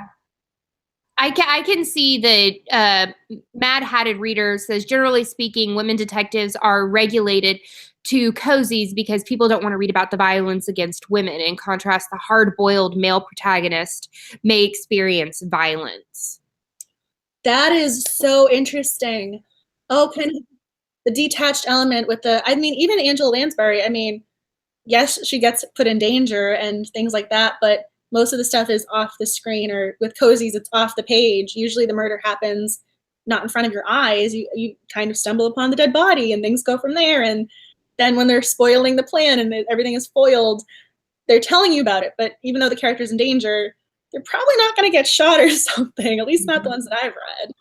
I can see that Mad Hatted Reader says, generally speaking, women detectives are regulated to cozies because people don't want to read about the violence against women. In contrast, the hard-boiled male protagonist may experience violence. That is so interesting. Oh, kind of the detached element with even Angela Lansbury, I mean, yes, she gets put in danger and things like that, but most of the stuff is off the screen, or with cozies, it's off the page. Usually the murder happens not in front of your eyes. You kind of stumble upon the dead body and things go from there. And then when they're spoiling the plan and everything is foiled, they're telling you about it. But even though the character's in danger, they're probably not going to get shot or something, at least not the ones that I've read.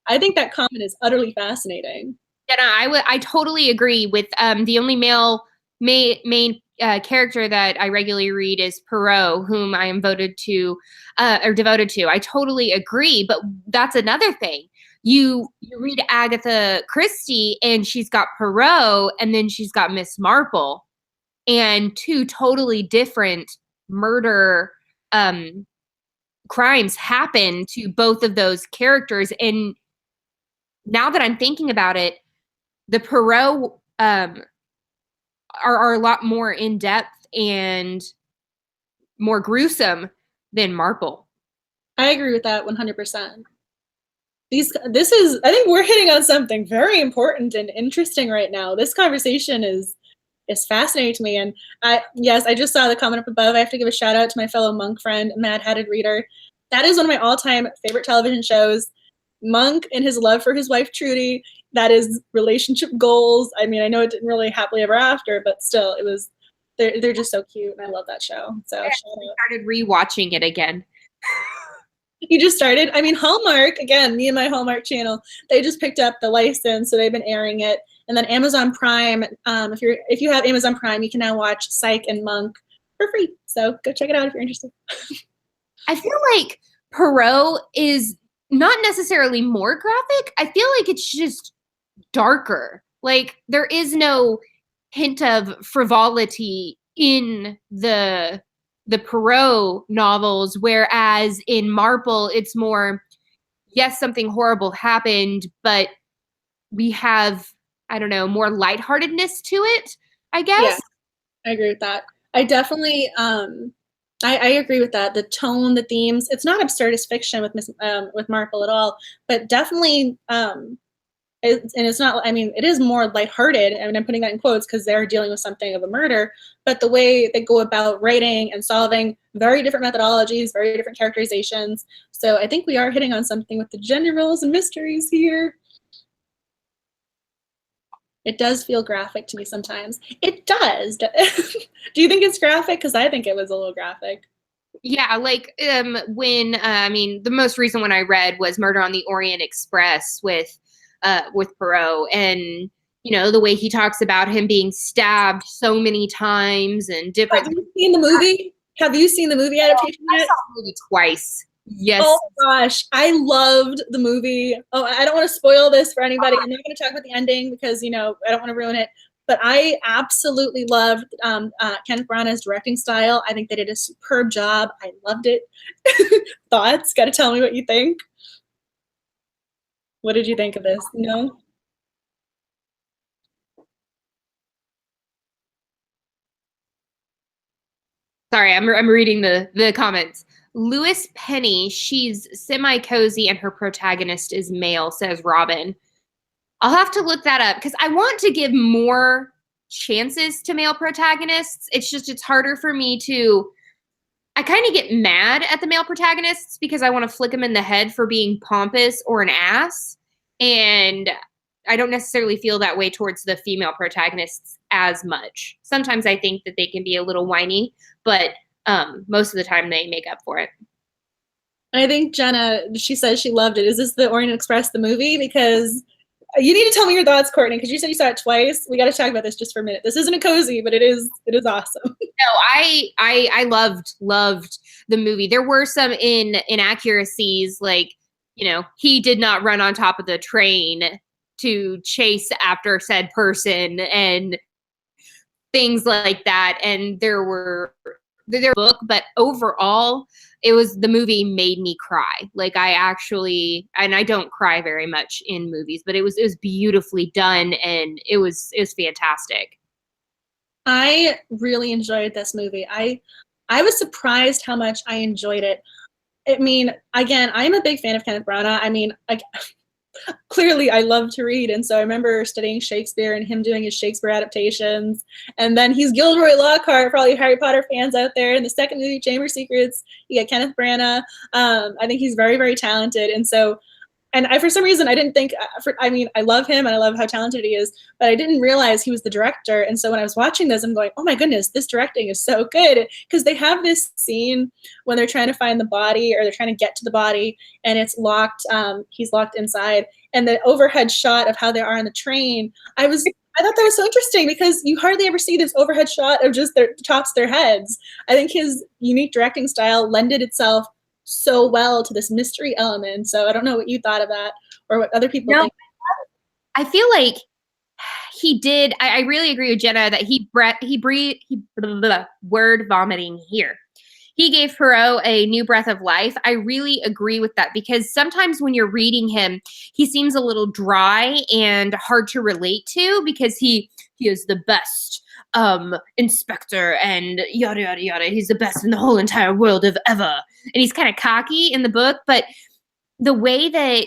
I think that comment is utterly fascinating. Yeah, no, I totally agree with the only male main character that I regularly read is Poirot, whom I am devoted to. I totally agree, but that's another thing. You read Agatha Christie and she's got Poirot and then she's got Miss Marple, and 2 totally different murder crimes happen to both of those characters. And now that I'm thinking about it, the Poirot are a lot more in depth and more gruesome than Marple. I agree with that 100%. I think we're hitting on something very important and interesting right now. This conversation is fascinating to me. And I just saw the comment up above. I have to give a shout out to my fellow Monk friend, Mad Hatted Reader. That is one of my all-time favorite television shows. Monk and his love for his wife Trudy. That is relationship goals. I mean, I know it didn't really happily ever after, but still, it was. They're just so cute, and I love that show. So I started rewatching it again. You just started? I mean, Hallmark, again, me and my Hallmark channel, they just picked up the license, so they've been airing it. And then Amazon Prime, if you have Amazon Prime, you can now watch Psych and Monk for free. So go check it out if you're interested. I feel like Poirot is not necessarily more graphic. I feel like it's just darker. Like, there is no hint of frivolity in the Poirot novels, whereas in Marple, it's more, yes, something horrible happened, but we have, I don't know, more lightheartedness to it, I guess. Yeah, I agree with that. I definitely, I agree with that. The tone, the themes, it's not absurdist fiction with Marple at all, but definitely, it's not, I mean, it is more lighthearted. I mean, I'm putting that in quotes because they're dealing with something of a murder, but the way they go about writing and solving, very different methodologies, very different characterizations. So I think we are hitting on something with the gender roles and mysteries here. It does feel graphic to me sometimes. It does. Do you think it's graphic? Because I think it was a little graphic. Yeah, like when I mean, the most recent one I read was Murder on the Orient Express with Poirot, and you know the way he talks about him being stabbed so many times and different. Have you seen the movie? Have you seen the movie adaptation I yet? saw the movie twice. Yes. Oh gosh, I loved the movie. Oh, I don't want to spoil this for anybody. I'm not going to talk about the ending because, you know, I don't want to ruin it. But I absolutely loved Kenneth Branagh's directing style. I think they did a superb job. I loved it. Thoughts? Got to tell me what you think. What did you think of this? No? Sorry, I'm reading the comments. Lewis Penny, she's semi-cozy and her protagonist is male, says Robin. I'll have to look that up because I want to give more chances to male protagonists. It's just, it's harder for me to, I kind of get mad at the male protagonists because I want to flick them in the head for being pompous or an ass. And I don't necessarily feel that way towards the female protagonists as much. Sometimes I think that they can be a little whiny, but most of the time they make up for it. I think Jenna, she says she loved it. Is this the Orient Express, the movie? Because you need to tell me your thoughts, Courtney, because you said you saw it twice. We got to talk about this just for a minute. This isn't a cozy, but it is awesome. No, I loved the movie. There were some inaccuracies, like, you know, he did not run on top of the train to chase after said person and things like that. And there were book, but overall, the movie made me cry. Like, I actually, and I don't cry very much in movies, but it was beautifully done and it was fantastic. I really enjoyed this movie. I was surprised how much I enjoyed it. I mean, again, I'm a big fan of Kenneth Branagh. I mean, clearly I love to read, and so I remember studying Shakespeare and him doing his Shakespeare adaptations. And then he's Gilderoy Lockhart for all you Harry Potter fans out there. In the second movie, Chamber of Secrets, you got Kenneth Branagh. I think he's very, very talented, and so. And for some reason, I didn't think, I mean, I love him and I love how talented he is, but I didn't realize he was the director. And so when I was watching this, I'm going, oh my goodness, this directing is so good. Because they have this scene when they're trying to find the body or they're trying to get to the body and it's locked, he's locked inside. And the overhead shot of how they are on the train, I thought that was so interesting because you hardly ever see this overhead shot of just the tops of their heads. I think his unique directing style lended itself so well to this mystery element. So I don't know what you thought of that or what other people think. I feel like he did. I really agree with Jenna that he breathed word vomiting here. He gave Poirot a new breath of life. I really agree with that because sometimes when you're reading him, he seems a little dry and hard to relate to because he is the best inspector and yada yada yada. He's the best in the whole entire world of ever. And he's kind of cocky in the book, but the way that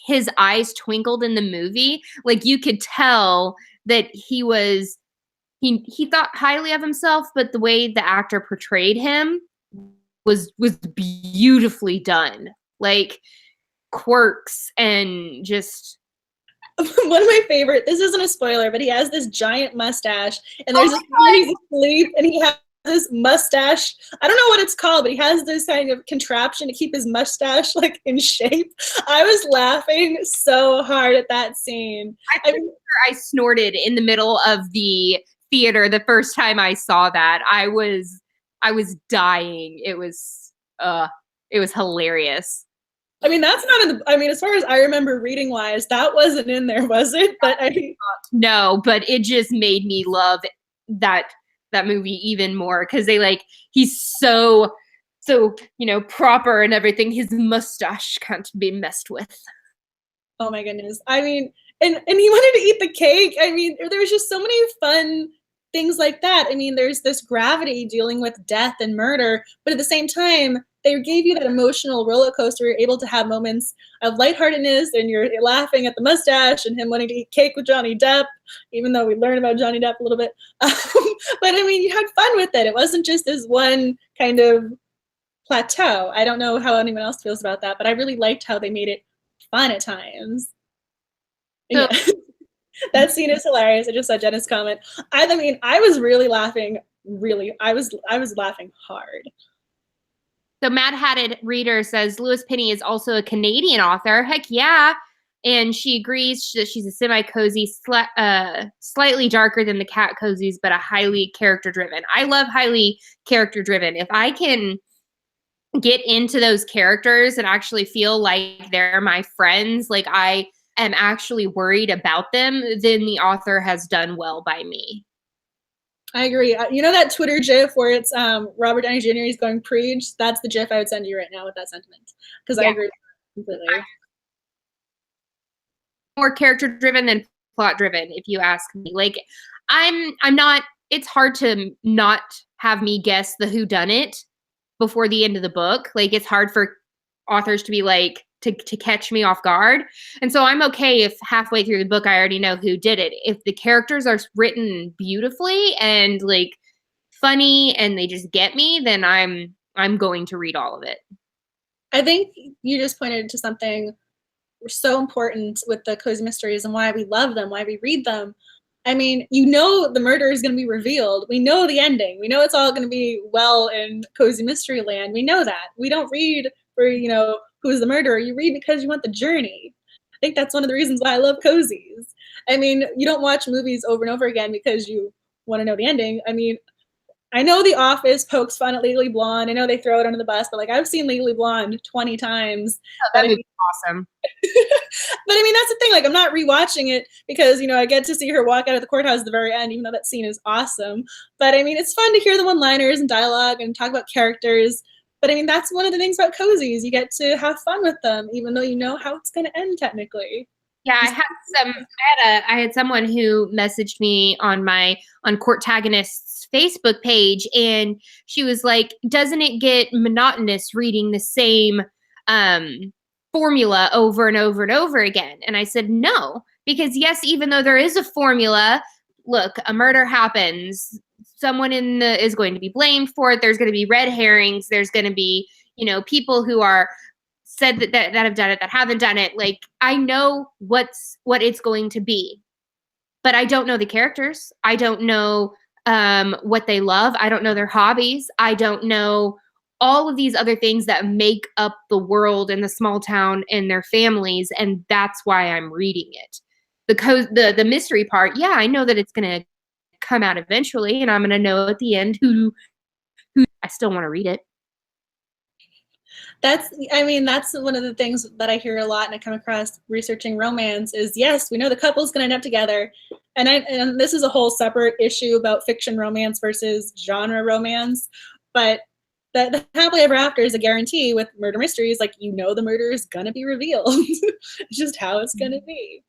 his eyes twinkled in the movie, like you could tell that he thought highly of himself, but the way the actor portrayed him was beautifully done. Like quirks and just one of my favorite, this isn't a spoiler, but he has this giant mustache and there's this time he's asleep and he has this mustache. I don't know what it's called, but he has this kind of contraption to keep his mustache like in shape. I was laughing so hard at that scene. I snorted in the middle of the theater the first time I saw that. I was dying. It was hilarious. I mean, that's not in the, I mean, as far as I remember reading wise, that wasn't in there, was it? But no, but it just made me love that movie even more because he's so, you know, proper and everything. His mustache can't be messed with. Oh my goodness. I mean, and he wanted to eat the cake. I mean, there was just so many fun things like that. I mean, there's this gravity dealing with death and murder, but at the same time, they gave you that emotional roller coaster. You're able to have moments of lightheartedness and you're laughing at the mustache and him wanting to eat cake with Johnny Depp, even though we learned about Johnny Depp a little bit. But I mean, you had fun with it. It wasn't just this one kind of plateau. I don't know how anyone else feels about that, but I really liked how they made it fun at times. So, yeah. That scene is hilarious. I just saw Jenna's comment. I mean, I was really laughing. I was laughing hard. So Mad Hatted Reader says Lewis Penny is also a Canadian author. Heck yeah. and she agrees that she's a semi-cozy, slightly darker than the cat cozies, but a highly character-driven. I love highly character-driven. If I can get into those characters and actually feel like they're my friends, like I am actually worried about them, then the author has done well by me. I agree. You know that Twitter GIF where it's Robert Downey Jr. is going preach? That's the GIF I would send you right now with that sentiment. Because I agree completely. More character driven than plot driven, if you ask me. Like I'm not, it's hard to not have me guess the whodunit before the end of the book. Like it's hard for authors to be like, to catch me off guard. And so I'm okay if halfway through the book I already know who did it. If the characters are written beautifully and like funny and they just get me, then I'm going to read all of it. I think you just pointed to something so important with the cozy mysteries and why we love them, why we read them. I mean, you know the murder is going to be revealed. We know the ending. We know it's all going to be well in cozy mystery land. We know that. We don't read for, you know, who's the murderer. You read because you want the journey. I think that's one of the reasons why I love cozies. I mean, you don't watch movies over and over again because you want to know the ending. I mean, I know The Office pokes fun at Legally Blonde. I know they throw it under the bus, but like I've seen Legally Blonde 20 times. Oh, that movie's awesome. But I mean, that's the thing. Like, I'm not rewatching it because, you know, I get to see her walk out of the courthouse at the very end, even though that scene is awesome. But I mean, it's fun to hear the one-liners and dialogue and talk about characters. But I mean, that's one of the things about cozies. You get to have fun with them, even though you know how it's going to end technically. Yeah, I had someone who messaged me on Courtagonists Facebook page, and she was like, doesn't it get monotonous reading the same formula over and over and over again? And I said, no, because yes, even though there is a formula, look, a murder happens, someone is going to be blamed for it, there's going to be red herrings, there's going to be, you know, people who are said that have done it, that haven't done it. Like, I know what it's going to be, but I don't know the characters. I don't know what they love. I don't know their hobbies. I don't know all of these other things that make up the world and the small town and their families. And that's why I'm reading it. The mystery part, yeah, I know that it's going to come out eventually, and I'm going to know at the end who I still want to read it. That's one of the things that I hear a lot and I come across researching romance is, yes, we know the couple's going to end up together. And this is a whole separate issue about fiction romance versus genre romance. But the happily ever after is a guarantee with murder mysteries. Like, you know, the murder is going to be revealed. It's just how it's going to be.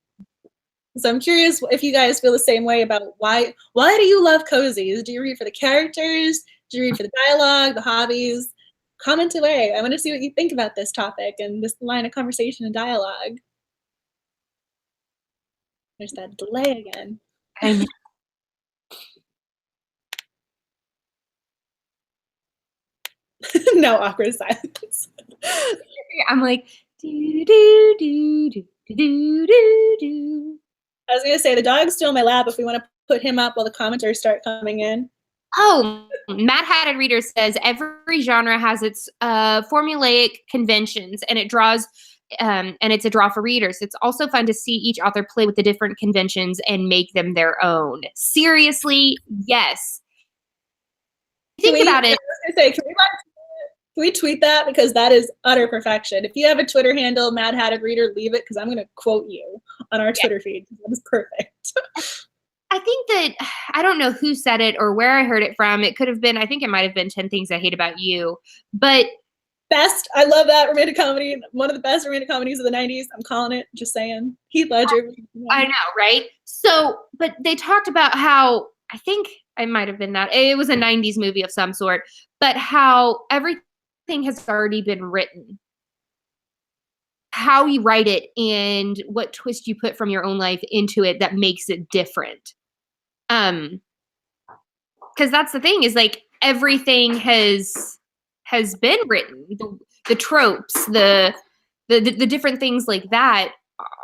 So I'm curious if you guys feel the same way about why do you love cozies? Do you read for the characters? Do you read for the dialogue, the hobbies? Comment away. I want to see what you think about this topic and this line of conversation and dialogue. There's that delay again. I know. No awkward silence. I'm like, do do do do do do do. I was gonna say the dog's still in my lap if we want to put him up while the commenters start coming in. Oh, Mad Hatted Reader says every genre has its formulaic conventions, and it draws, and it's a draw for readers. It's also fun to see each author play with the different conventions and make them their own. Seriously, yes. Think about it. I was gonna say, can we tweet that, because that is utter perfection. If you have a Twitter handle, Mad Hatted Reader, leave it, because I'm gonna quote you on our Twitter feed. That is perfect. I think that, I don't know who said it or where I heard it from. It could have been, I think it might have been 10 Things I Hate About You. But best, I love that romantic comedy. One of the best romantic comedies of the 90s. I'm calling it, just saying. Heath Ledger. I know, right? So, but they talked about how, I think it might have been that, it was a 90s movie of some sort, but how everything has already been written. How you write it and what twist you put from your own life into it that makes it different. Because that's the thing, is like everything has been written. The tropes, the different things like that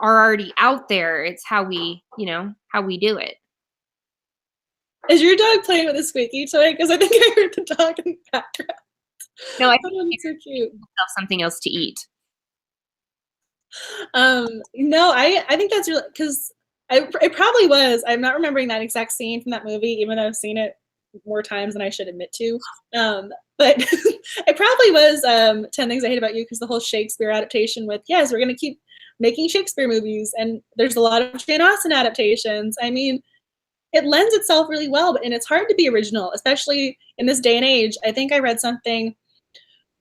are already out there. It's how we do it. Is your dog playing with a squeaky toy? Because I think I heard the dog in the background. No, I think it's so cute. Something else to eat. No, I think that's really because it probably was. I'm not remembering that exact scene from that movie, even though I've seen it more times than I should admit to. But it probably was 10 Things I Hate About You because the whole Shakespeare adaptation with, yes, we're going to keep making Shakespeare movies. And there's a lot of Jane Austen adaptations. I mean, it lends itself really well, and it's hard to be original, especially in this day and age. I think I read something,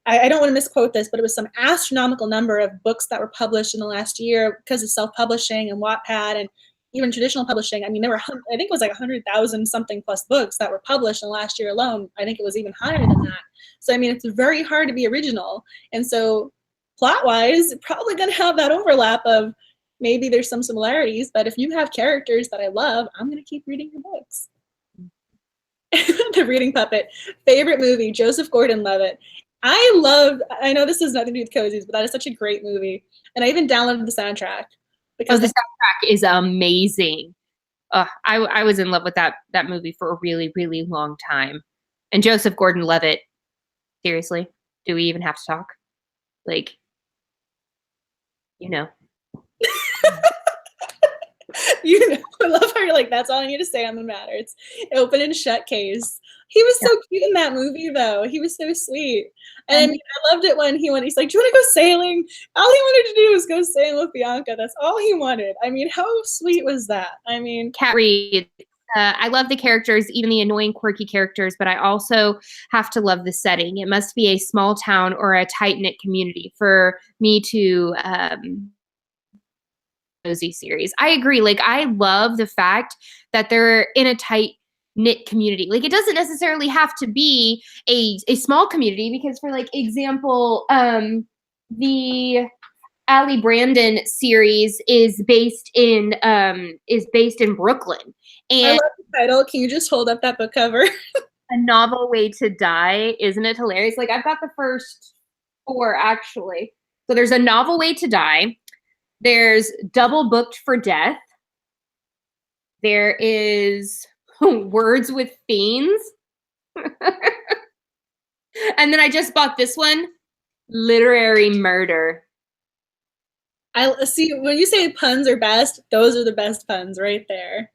I don't want to misquote this, but it was some astronomical number of books that were published in the last year because of self-publishing and Wattpad and even traditional publishing. I mean, there were, I think it was like 100,000 something plus books that were published in the last year alone. I think it was even higher than that. So, I mean, it's very hard to be original. And so plot-wise, probably going to have that overlap of maybe there's some similarities, but if you have characters that I love, I'm going to keep reading your books. The Reading Puppet. Favorite movie, Joseph Gordon-Levitt. I know this has nothing to do with cozies, but that is such a great movie. And I even downloaded the soundtrack. Because the soundtrack is amazing. I was in love with that movie for a really, really long time. And Joseph Gordon-Levitt, seriously, do we even have to talk? Like, you know. You know, I love how you're like, that's all I need to say on the matter. It's open and shut case. He was so cute in that movie, though. He was so sweet. And I mean, I loved it when he's like, do you want to go sailing? All he wanted to do was go sailing with Bianca. That's all he wanted. I mean, how sweet was that? I mean, Cat Reed. I love the characters, even the annoying, quirky characters, but I also have to love the setting. It must be a small town or a tight-knit community for me to cozy series. I agree. Like, I love the fact that they're in a tight knit community. Like, it doesn't necessarily have to be a small community because, for like example, the Ali Brandon series is based in Brooklyn. And I love the title. Can you just hold up that book cover? A Novel Way to Die. Isn't it hilarious? Like, I've got the first 4 actually. So there's A Novel Way to Die. There's Double Booked for Death. There is Words with Fiends. And then I just bought this one, Literary Murder. I see, when you say puns are best, those are the best puns right there.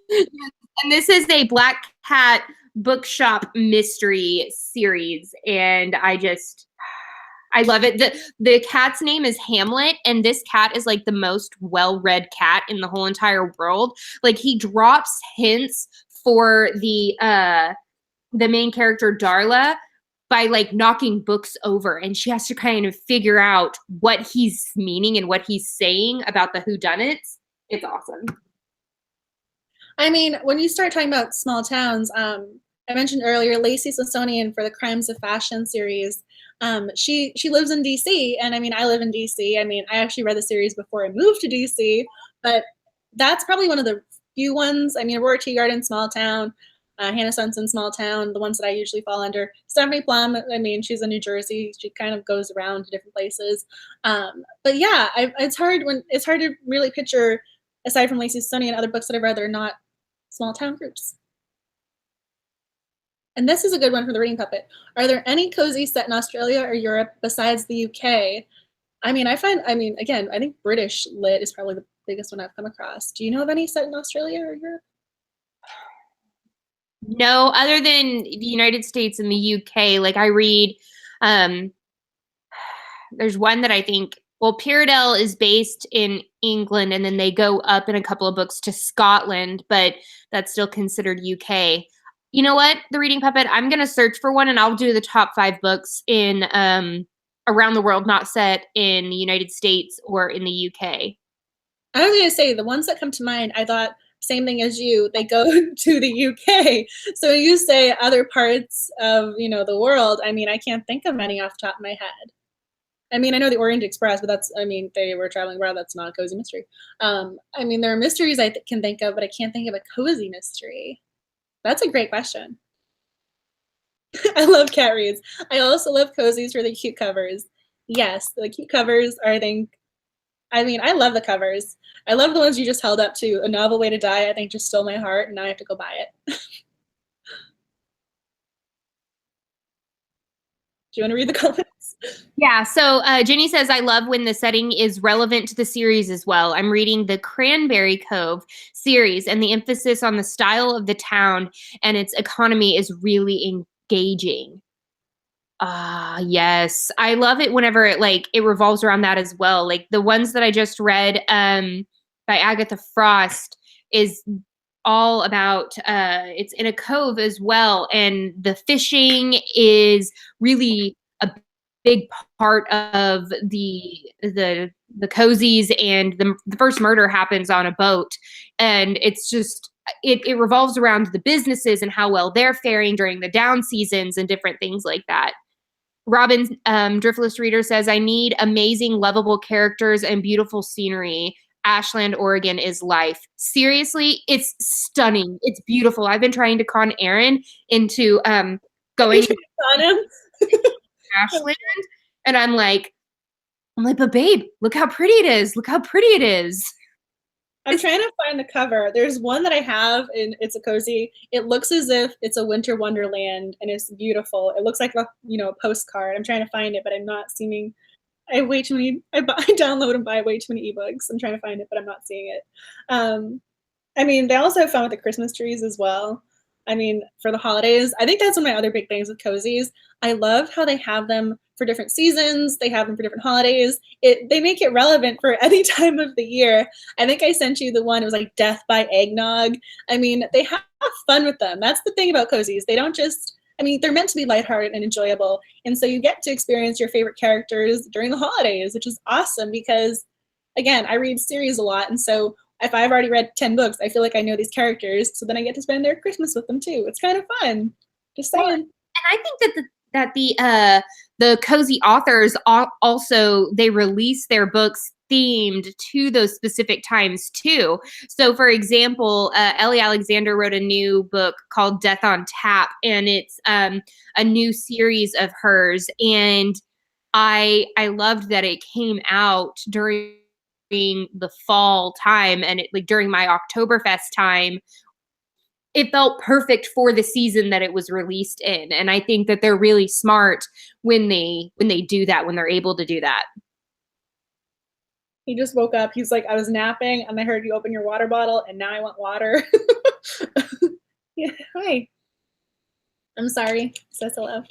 And this is a Black Cat bookshop mystery series, and I love it. The cat's name is Hamlet, and this cat is like the most well-read cat in the whole entire world. Like, he drops hints for the main character Darla by like knocking books over, and she has to kind of figure out what he's meaning and what he's saying about the whodunits. It's awesome. I mean, when you start talking about small towns, I mentioned earlier Lacey Smithsonian for the Crimes of Fashion series. She lives in DC, and I mean, I live in DC. I mean, I actually read the series before I moved to DC, but that's probably one of the few ones. I mean, Aurora Teagarden, small town. Hannah Swenson, small town, the ones that I usually fall under. Stephanie Plum, I mean, she's in New Jersey. She kind of goes around to different places. But yeah, it's hard to really picture, aside from Lacey Stoney and other books that I've read, they're not small town groups. And this is a good one for the Reading Puppet. Are there any cozies set in Australia or Europe besides the UK? I mean, again, I think British lit is probably the biggest one I've come across. Do you know of any set in Australia or Europe? No, other than the United States and the UK. Like, I read, there's one that I think, well, Pyradelle is based in England, and then they go up in a couple of books to Scotland, but that's still considered UK. You know what, The Reading Puppet? I'm going to search for one, and I'll do the top 5 books in around the world not set in the United States or in the UK. I was going to say, the ones that come to mind, I thought, same thing as you, they go to the UK. So when you say other parts of, the world, I mean, I can't think of any off the top of my head. I mean, I know the Orient Express, but they were traveling abroad. That's not a cozy mystery. I mean, there are mysteries I can think of, but I can't think of a cozy mystery. That's a great question. I love cat reads. I also love cozies for the cute covers. Yes, the cute covers are, I mean, I love the covers. I love the ones you just held up to. A Novel Way to Die, I think, just stole my heart, and now I have to go buy it. Do you want to read the comments? Yeah, so Jenny says, I love when the setting is relevant to the series as well. I'm reading the Cranberry Cove series, and the emphasis on the style of the town and its economy is really engaging. Ah, yes. I love it whenever it revolves around that as well. Like the ones that I just read by Agatha Frost is all about it's in a cove as well, and the fishing is really a big part of the cozies, and the first murder happens on a boat, and it's just it revolves around the businesses and how well they're faring during the down seasons and different things like that. Robin, Driftless Reader says, I need amazing, lovable characters and beautiful scenery. Ashland, Oregon is life. Seriously, it's stunning. It's beautiful. I've been trying to con Aaron into going to Ashland, and I'm like, but babe, look how pretty it is. Look how pretty it is. I'm trying to find the cover. There's one that I have, and it's a cozy. It looks as if it's a winter wonderland, and it's beautiful. It looks like a postcard. I'm trying to find it, but I'm not seeing. I have way too many. I download and buy way too many ebooks. I'm trying to find it, but I'm not seeing it. I mean, they also have fun with the Christmas trees as well. I mean, for the holidays, I think that's one of my other big things with cozies. I love how they have them for different seasons. They have them for different holidays. They make it relevant for any time of the year. I think I sent you the one, it was like Death by Eggnog. I mean, they have fun with them. That's the thing about cozies. They don't just, I mean, they're meant to be lighthearted and enjoyable. And so you get to experience your favorite characters during the holidays, which is awesome because, again, I read series a lot. And so if I've already read 10 books, I feel like I know these characters. So then I get to spend their Christmas with them too. It's kind of fun. Just saying. And I think that the cozy authors also, they release their books themed to those specific times too. So for example, Ellie Alexander wrote a new book called Death on Tap, and it's a new series of hers, and I loved that it came out during the fall time, and during my Oktoberfest time. It felt perfect for the season that it was released in, and I think that they're really smart when they do that, when they're able to do that. He just woke up. He's like, I was napping and I heard you open your water bottle and now I want water. Yeah, hi. I'm sorry. Says hello.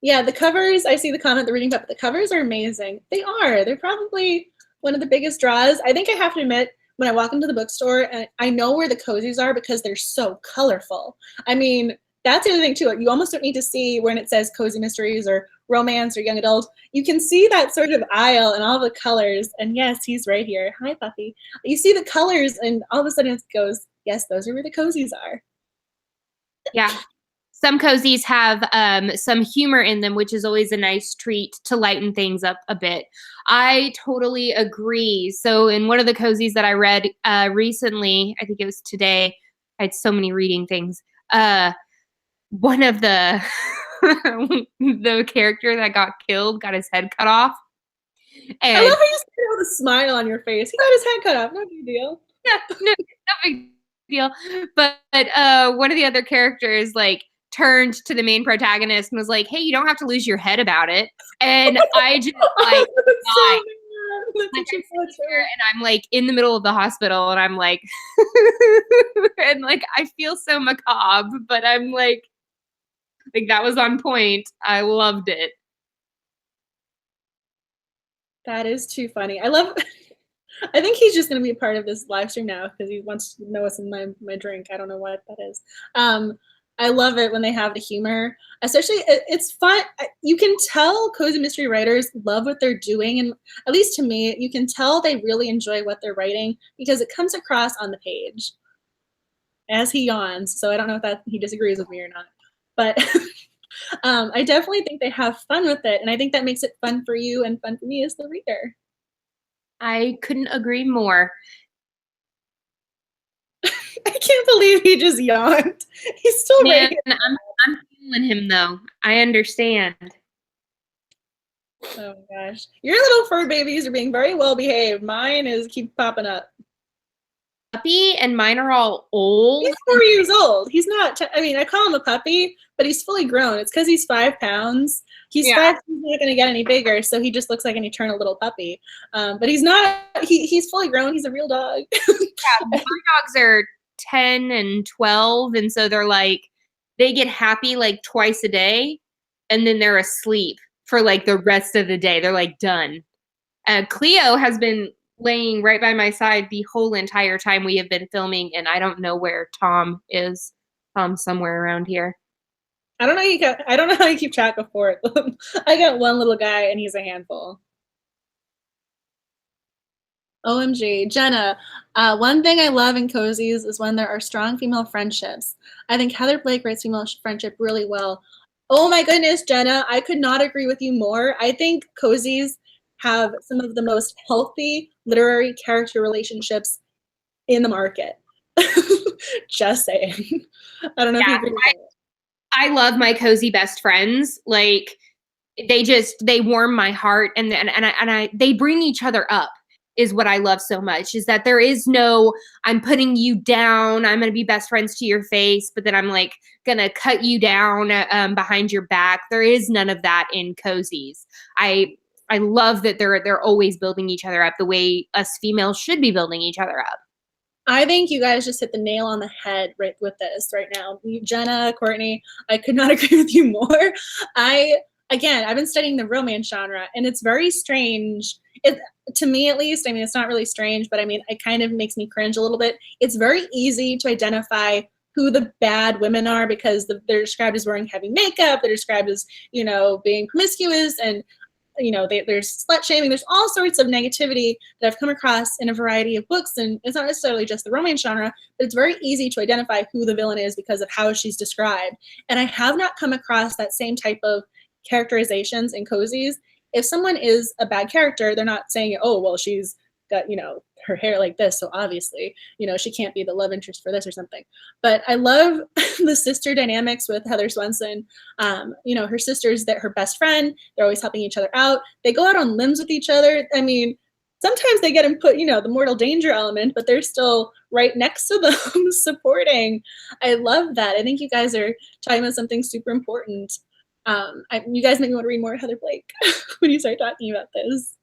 Yeah, the covers, I see the comment, the reading about the covers are amazing. They are. They're probably one of the biggest draws. I think I have to admit, when I walk into the bookstore, and I know where the cozies are because they're so colorful. I mean, that's the other thing too. You almost don't need to see when it says cozy mysteries or romance or young adult. You can see that sort of aisle and all the colors. And yes, he's right here. Hi, puppy. You see the colors, and all of a sudden it goes, yes, those are where the cozies are. Yeah. Some cozies have some humor in them, which is always a nice treat to lighten things up a bit. I totally agree. So in one of the cozies that I read recently, I think it was today, I had so many reading things. One of the the character that got killed got his head cut off. And I love how you just have a smile on your face. He got his head cut off. No big deal. Yeah, no big deal. But one of the other characters turned to the main protagonist and was like, hey, you don't have to lose your head about it. And I just died. And I'm in the middle of the hospital, and I'm and I feel so macabre, but I'm that was on point. I loved it. That is too funny. I think he's just going to be a part of this live stream now because he wants to know what's in my drink. I don't know what that is. I love it when they have the humor, especially it's fun. You can tell cozy mystery writers love what they're doing. And at least to me, you can tell they really enjoy what they're writing because it comes across on the page. As he yawns. So I don't know if he disagrees with me or not, but I definitely think they have fun with it. And I think that makes it fun for you and fun for me as the reader. I couldn't agree more. I can't believe he just yawned. He's still right here. I'm feeling him though. I understand. Oh my gosh. Your little fur babies are being very well behaved. Mine keep popping up. puppy, and mine are all old. He's 4 years old. He's not, I mean, I call him a puppy, but he's fully grown. It's because he's 5 pounds. He's Yeah. 5, he's not going to get any bigger, so he just looks like an eternal little puppy. But he's not, he's fully grown. He's a real dog. Yeah, my dogs are 10 and 12, and so they're like, they get happy like twice a day, and then they're asleep for like the rest of the day. They're like done. Cleo has been laying right by my side the whole entire time we have been filming, and I don't know where Tom is. Tom's somewhere around here. I don't know how you keep track of 4 of them. I got one little guy, and he's a handful. OMG. Jenna, one thing I love in cozies is when there are strong female friendships. I think Heather Blake writes female friendship really well. Oh my goodness, Jenna, I could not agree with you more. I think cozies have some of the most healthy literary character relationships in the market. Just saying. I don't know if you agree with that. I love my cozy best friends. Like they warm my heart, and they bring each other up is what I love so much, is that there is no, I'm putting you down, I'm going to be best friends to your face, but then I'm like going to cut you down behind your back. There is none of that in cozies. I love that they're always building each other up the way us females should be building each other up. I think you guys just hit the nail on the head right with this right now. Jenna, Courtney, I could not agree with you more. Again, I've been studying the romance genre, and it's very strange. To me, at least, I mean, it's not really strange, but I mean, it kind of makes me cringe a little bit. It's very easy to identify who the bad women are because they're described as wearing heavy makeup. They're described as, being promiscuous, and there's slut shaming. There's all sorts of negativity that I've come across in a variety of books, and it's not necessarily just the romance genre, but it's very easy to identify who the villain is because of how she's described. And I have not come across that same type of characterizations in cozies. If someone is a bad character, they're not saying, oh, well, she's got, her hair like this, so obviously, she can't be the love interest for this or something. But I love the sister dynamics with Heather Swenson. Her sister's her best friend. They're always helping each other out. They go out on limbs with each other. I mean, sometimes they get put, the mortal danger element, but they're still right next to them supporting. I love that. I think you guys are talking about something super important. You guys make me want to read more Heather Blake when you start talking about this.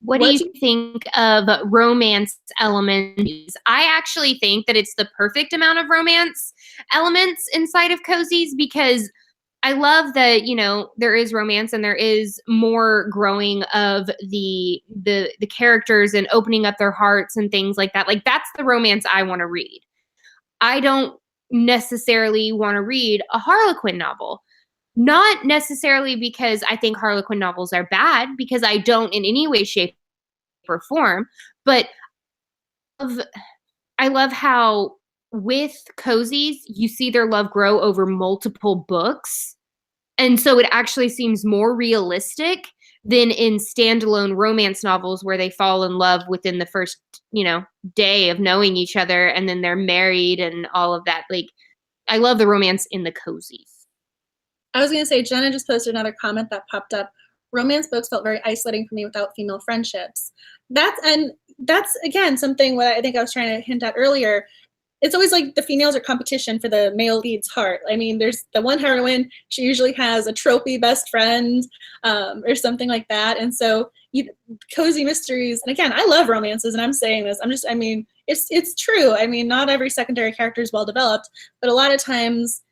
What do you think of romance elements? I actually think that it's the perfect amount of romance elements inside of cozies, because I love that, there is romance and there is more growing of the characters and opening up their hearts and things like that. Like, that's the romance I want to read. I don't necessarily want to read a Harlequin novel. Not necessarily because I think Harlequin novels are bad, because I don't in any way, shape, or form, but I love how with cozies, you see their love grow over multiple books. And so it actually seems more realistic than in standalone romance novels where they fall in love within the first, day of knowing each other, and then they're married and all of that. Like, I love the romance in the cozies. I was going to say, Jenna just posted another comment that popped up. Romance books felt very isolating for me without female friendships. That's again something what I think I was trying to hint at earlier. It's always like the females are competition for the male lead's heart. I mean, there's the one heroine, she usually has a tropey best friend or something like that. And so cozy mysteries, and again, I love romances, and I'm saying this, it's true. I mean, not every secondary character is well developed, but a lot of times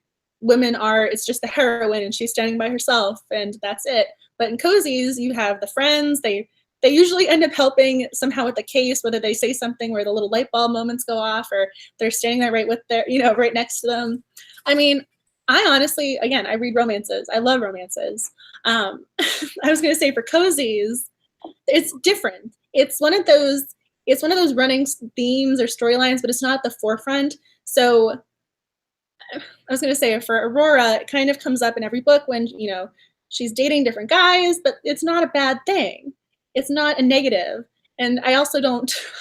it's just the heroine and she's standing by herself and that's it. But in cozies, you have the friends, they usually end up helping somehow with the case, whether they say something where the little light bulb moments go off, or they're standing there right next to them. I mean, I honestly, again, I read romances. I love romances. I was going to say for cozies, it's different. It's one of those running themes or storylines, but it's not at the forefront. So I was going to say for Aurora, it kind of comes up in every book when, she's dating different guys, but it's not a bad thing. It's not a negative. And I also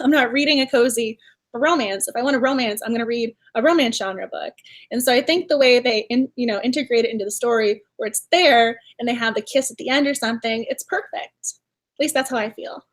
I'm not reading a cozy for romance. If I want a romance, I'm going to read a romance genre book. And so I think the way they, integrate it into the story where it's there and they have the kiss at the end or something, it's perfect. At least that's how I feel.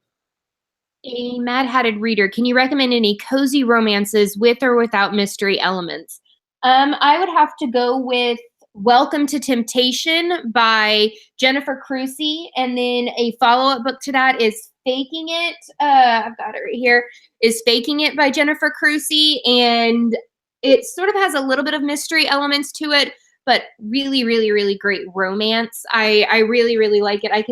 A Mad Hatted reader, can you recommend any cozy romances with or without mystery elements? I would have to go with Welcome to Temptation by Jennifer Crusie, and then a follow-up book to that is Faking It. I've got it right here. Is Faking It by Jennifer Crusie, and it sort of has a little bit of mystery elements to it, but really, really, really great romance. I really, really like it. I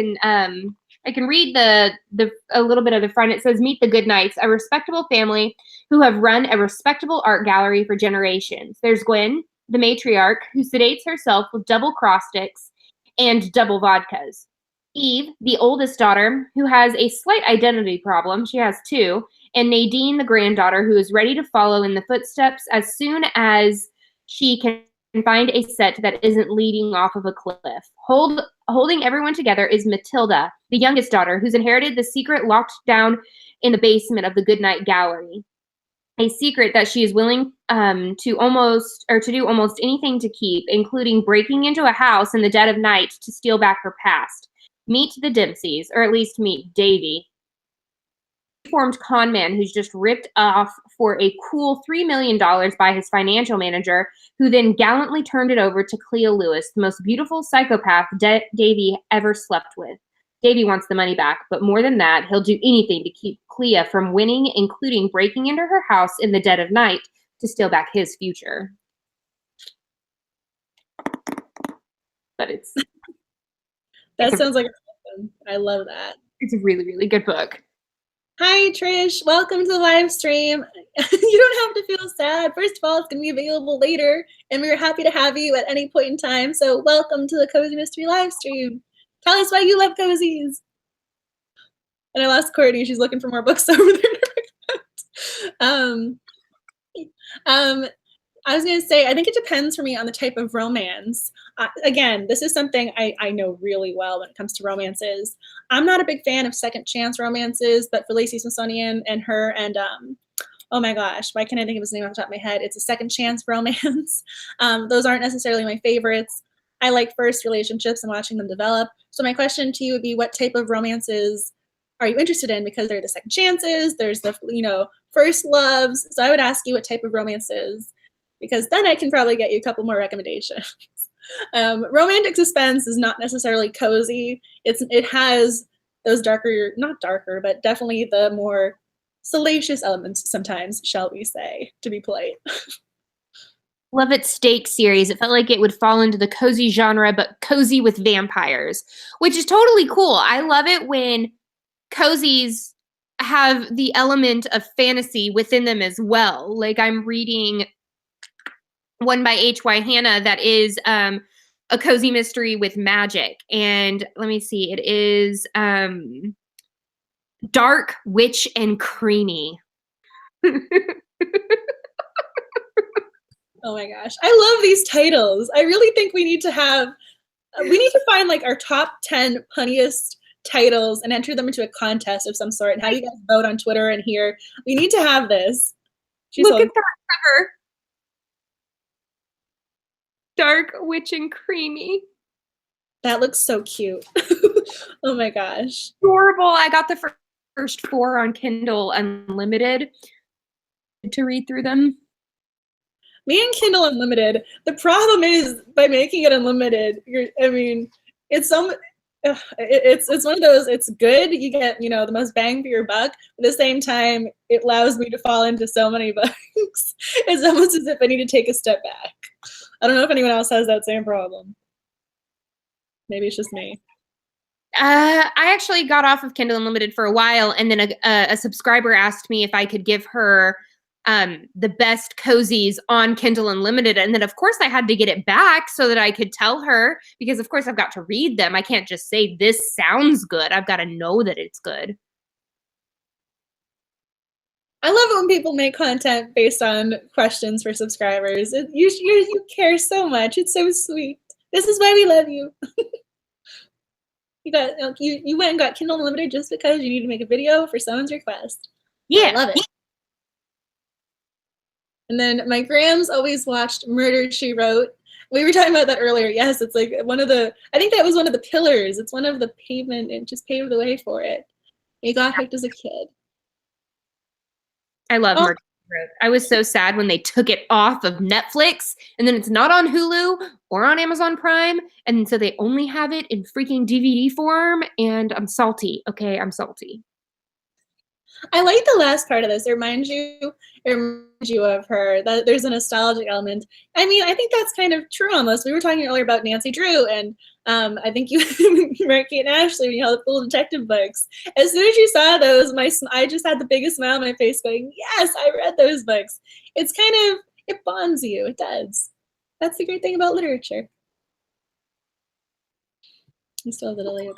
can read the a little bit of the front. It says, "Meet the Goodnights, a respectable family who have run a respectable art gallery for generations. There's Gwen, the matriarch, who sedates herself with double cross sticks and double vodkas. Eve, the oldest daughter, who has a slight identity problem. She has two. And Nadine, the granddaughter, who is ready to follow in the footsteps as soon as she can find a set that isn't leading off of a cliff. Holding everyone together is Matilda, the youngest daughter, who's inherited the secret locked down in the basement of the Goodnight Gallery. A secret that she is willing to do almost anything to keep, including breaking into a house in the dead of night to steal back her past. Meet the Dempseys, or at least meet Davy, formed con man who's just ripped off for a cool $3 million by his financial manager, who then gallantly turned it over to Clea Lewis, the most beautiful psychopath Davy ever slept with. Davy wants the money back, but more than that, he'll do anything to keep Clea from winning, including breaking into her house in the dead of night to steal back his future. But That sounds like awesome. I love that. It's a really, really good book. Hi, Trish. Welcome to the live stream. You don't have to feel sad. First of all, it's going to be available later, and we're happy to have you at any point in time. So welcome to the Cozy Mystery live stream. Tell us why you love cozies. And I lost Courtney. She's looking for more books over there. I was going to say, I think it depends for me on the type of romance. Again, this is something I know really well when it comes to romances. I'm not a big fan of second chance romances, but for Lacey Smithsonian and her and, oh my gosh, why can't I think of his name off the top of my head? It's a second chance romance. Those aren't necessarily my favorites. I like first relationships and watching them develop. So my question to you would be, what type of romances are you interested in? Because there are the second chances, there's the, first loves. So I would ask you what type of romances, because then I can probably get you a couple more recommendations. Romantic suspense is not necessarily cozy. It has those not darker, but definitely the more salacious elements sometimes, shall we say, to be polite. Love It Steak series. It felt like it would fall into the cozy genre, but cozy with vampires, which is totally cool. I love it when cozies have the element of fantasy within them as well. Like I'm reading one by H.Y. Hannah that is a cozy mystery with magic. And let me see, it is Dark, Witch, and Creamy. Oh my gosh. I love these titles. I really think we need to find like our top 10 punniest titles and enter them into a contest of some sort and have you guys vote on Twitter and here. We need to have this. Look at that cover. Dark, Witch, and Creamy. That looks so cute. Oh my gosh. Adorable. I got the first 4 on Kindle Unlimited to read through them. Me and Kindle Unlimited, the problem is by making it unlimited, it's one of those, it's good, you get, the most bang for your buck, but at the same time, it allows me to fall into so many books. It's almost as if I need to take a step back. I don't know if anyone else has that same problem. Maybe it's just me. I actually got off of Kindle Unlimited for a while, and then a subscriber asked me if I could give her the best cozies on Kindle Unlimited. And then, of course, I had to get it back so that I could tell her, because, of course, I've got to read them. I can't just say, this sounds good. I've got to know that it's good. I love it when people make content based on questions for subscribers. You care so much. It's so sweet. This is why we love you. You went and got Kindle Unlimited just because you need to make a video for someone's request. Yeah. I love it. And then my Grams always watched Murder, She Wrote. We were talking about that earlier. Yes, it's like I think that was one of the pillars. It's one of the pavement, and just paved the way for it. He got hooked as a kid. I love Oh, Murder, She Wrote. I was so sad when they took it off of Netflix, and then it's not on Hulu or on Amazon Prime, and so they only have it in freaking DVD form, and I'm salty. Okay, I'm salty. I like the last part of this. It reminds you of her. That there's a nostalgic element. I mean, I think that's kind of true almost. We were talking earlier about Nancy Drew, and I think you remember Kate and Ashley when you held up the little detective books. As soon as you saw those, I just had the biggest smile on my face, going, "Yes, I read those books." It's kind of it bonds you. It does. That's the great thing about literature. You still have the delay.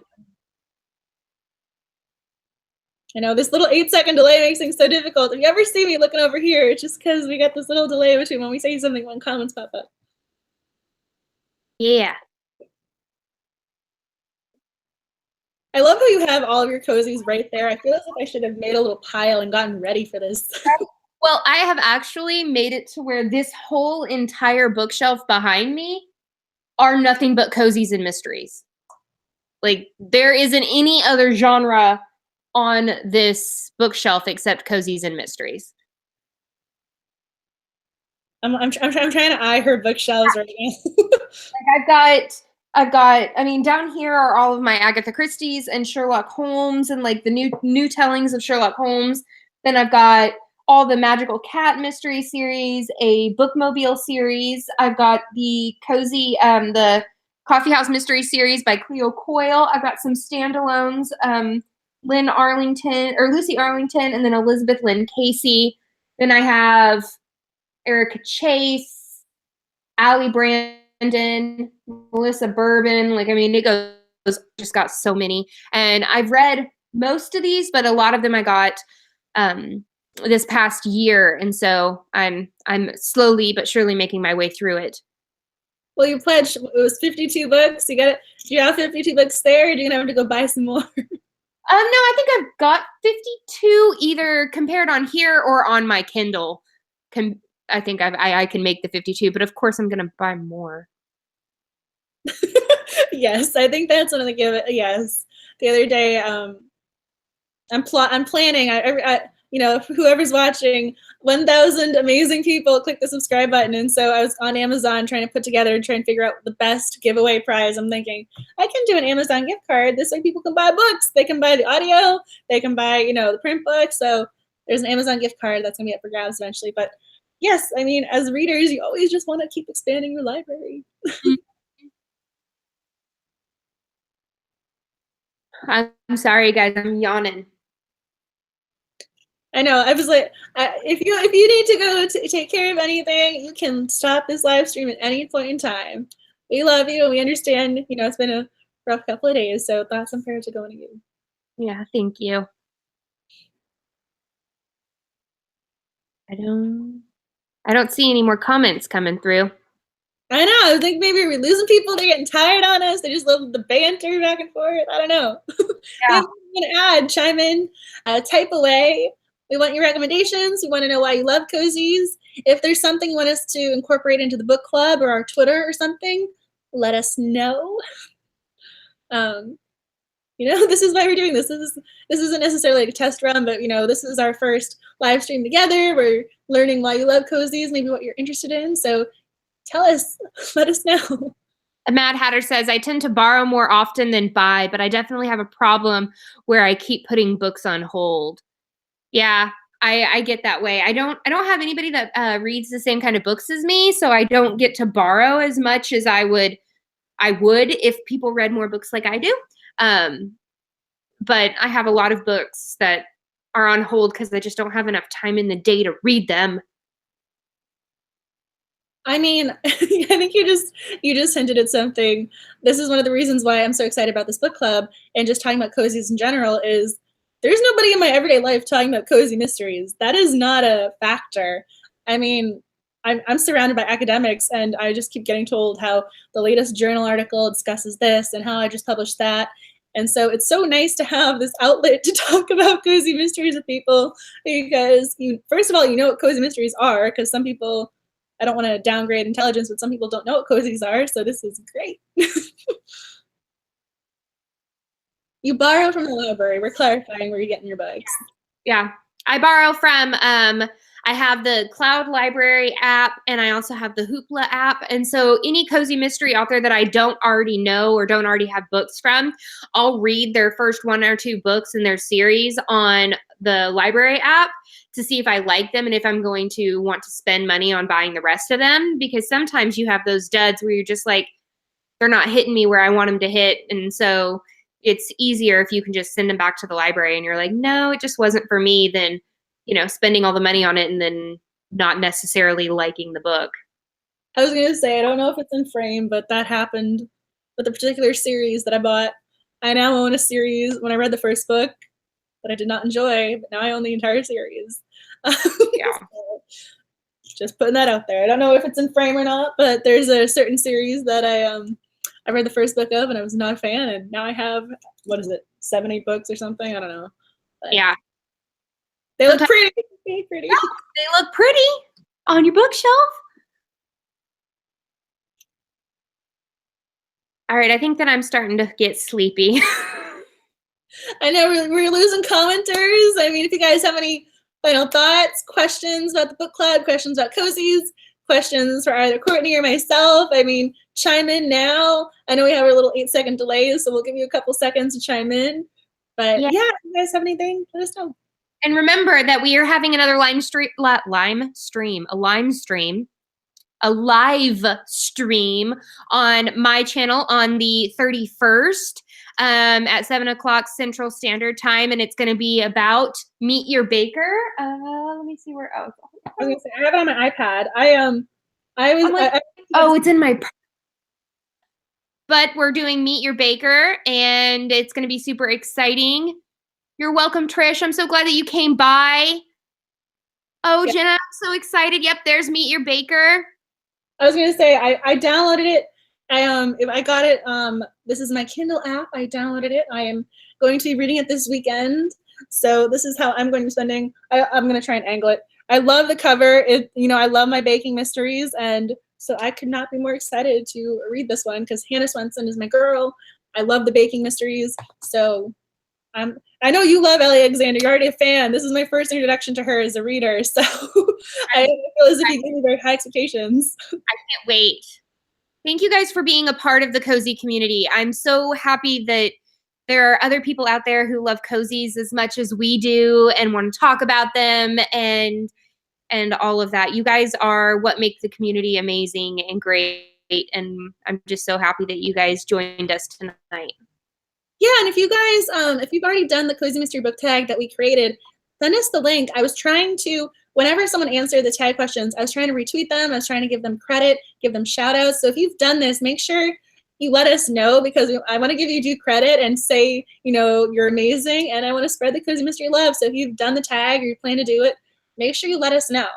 I know this little 8-second delay makes things so difficult. If you ever see me looking over here, it's just because we got this little delay between when we say something when comments pop up. Yeah. I love how you have all of your cozies right there. I feel as if I should have made a little pile and gotten ready for this. Well, I have actually made it to where this whole entire bookshelf behind me are nothing but cozies and mysteries. Like, there isn't any other genre on this bookshelf except cozies and mysteries. I'm trying to eye her bookshelves right now. Like I've got, I mean, down here are all of my Agatha Christie's and Sherlock Holmes and like the new tellings of Sherlock Holmes. Then I've got all the Magical Cat mystery series, a bookmobile series. I've got the the Coffee House mystery series by Cleo Coyle. I've got some standalones, Lucy Arlington, and then Elizabeth Lynn Casey. Then I have Erica Chase, Allie Brandon, Melissa Bourbon. Like, I mean, it goes, just got so many. And I've read most of these, but a lot of them I got this past year. And so I'm slowly but surely making my way through it. Well, you pledged it was 52 books. You got it. Do you have 52 books there, or do you have to go buy some more? No, I think I've got 52 either compared on here or on my Kindle. I think I can make the 52, but of course I'm gonna buy more. Yes, I think that's one of the give it. Yes, the other day, I'm planning. Whoever's watching, 1,000 amazing people click the subscribe button, and so I was on Amazon trying to put together and trying to figure out the best giveaway prize. I'm thinking I can do an Amazon gift card. This way, people can buy books. They can buy the audio. They can buy the print book. So there's an Amazon gift card that's gonna be up for grabs eventually. But yes, I mean, as readers, you always just want to keep expanding your library. I'm sorry, guys. I'm yawning. I know. I was like, if you need to go take care of anything, you can stop this live stream at any point in time. We love you and we understand. It's been a rough couple of days, so thoughts and prayers are going to you. Yeah, thank you. I don't see any more comments coming through. I know. I think maybe we're losing people. They're getting tired on us. They just love the banter back and forth. I don't know. Yeah. Chime in, type away. We want your recommendations. We want to know why you love cozies. If there's something you want us to incorporate into the book club or our Twitter or something, let us know. This is why we're doing this. This isn't necessarily like a test run, but this is our first live stream together. We're learning why you love cozies, maybe what you're interested in. So tell us, let us know. Mad Hatter says, I tend to borrow more often than buy, but I definitely have a problem where I keep putting books on hold. Yeah, I get that way. I don't have anybody that reads the same kind of books as me, so I don't get to borrow as much as I would if people read more books like I do. But I have a lot of books that are on hold because I just don't have enough time in the day to read them. I mean, I think you just hinted at something. This is one of the reasons why I'm so excited about this book club and just talking about cozies in general is there's nobody in my everyday life talking about cozy mysteries. That is not a factor. I mean, I'm surrounded by academics and I just keep getting told how the latest journal article discusses this and how I just published that. And so it's so nice to have this outlet to talk about cozy mysteries with people because first of all, you know what cozy mysteries are because some people, I don't want to downgrade intelligence, but some people don't know what cozies are, so this is great. You borrow from the library. We're clarifying where you're getting your books. Yeah. I borrow from I have the Cloud Library app, and I also have the Hoopla app. And so any cozy mystery author that I don't already know or don't already have books from, I'll read their first 1 or 2 books in their series on the library app to see if I like them and if I'm going to want to spend money on buying the rest of them. Because sometimes you have those duds where you're just like, they're not hitting me where I want them to hit. And so it's easier if you can just send them back to the library and you're like, no, it just wasn't for me, than, spending all the money on it and then not necessarily liking the book. I was going to say, I don't know if it's in frame, but that happened with a particular series that I bought. I now own a series when I read the first book that I did not enjoy, but now I own the entire series. Yeah. So, just putting that out there. I don't know if it's in frame or not, but there's a certain series that I read the first book of and I was not a fan, and now I have, 7, 8 books or something? I don't know. But yeah. They look pretty. Pretty. Yeah, they look pretty on your bookshelf. All right, I think that I'm starting to get sleepy. I know we're losing commenters. I mean, if you guys have any final thoughts, questions about the book club, questions about cozies, questions for either Courtney or myself, I mean, chime in now. I know we have a little 8-second delay, so we'll give you a couple seconds to chime in. But yeah, if you guys have anything, let us know. And remember that we are having another live stream, a live stream on my channel on the 31st at 7 o'clock Central Standard Time, and it's going to be about Meet Your Baker. Let me see where. Oh, I was gonna say, I have it on my iPad. It's in my. But we're doing Meet Your Baker, and it's going to be super exciting. You're welcome, Trish. I'm so glad that you came by. Oh, yeah. Jenna, I'm so excited. Yep, there's Meet Your Baker. I was gonna say I downloaded it. I got it. This is my Kindle app. I downloaded it. I am going to be reading it this weekend. So this is how I'm going to be spending. I'm gonna try and angle it. I love the cover. I love my baking mysteries, and so I could not be more excited to read this one because Hannah Swenson is my girl. I love the baking mysteries. So I know you love Ellie Alexander. You're already a fan. This is my first introduction to her as a reader, so I feel as if you gave me very high expectations. I can't wait. Thank you guys for being a part of the cozy community. I'm so happy that there are other people out there who love cozies as much as we do and want to talk about them and all of that. You guys are what make the community amazing and great, and I'm just so happy that you guys joined us tonight. Yeah, and if you guys, if you've already done the Cozy Mystery Book Tag that we created, send us the link. I was trying to, whenever someone answered the tag questions, I was trying to retweet them. I was trying to give them credit, give them shout outs. So if you've done this, make sure you let us know, because I want to give you due credit and say, you're amazing, and I want to spread the Cozy Mystery love. So if you've done the tag or you plan to do it, make sure you let us know,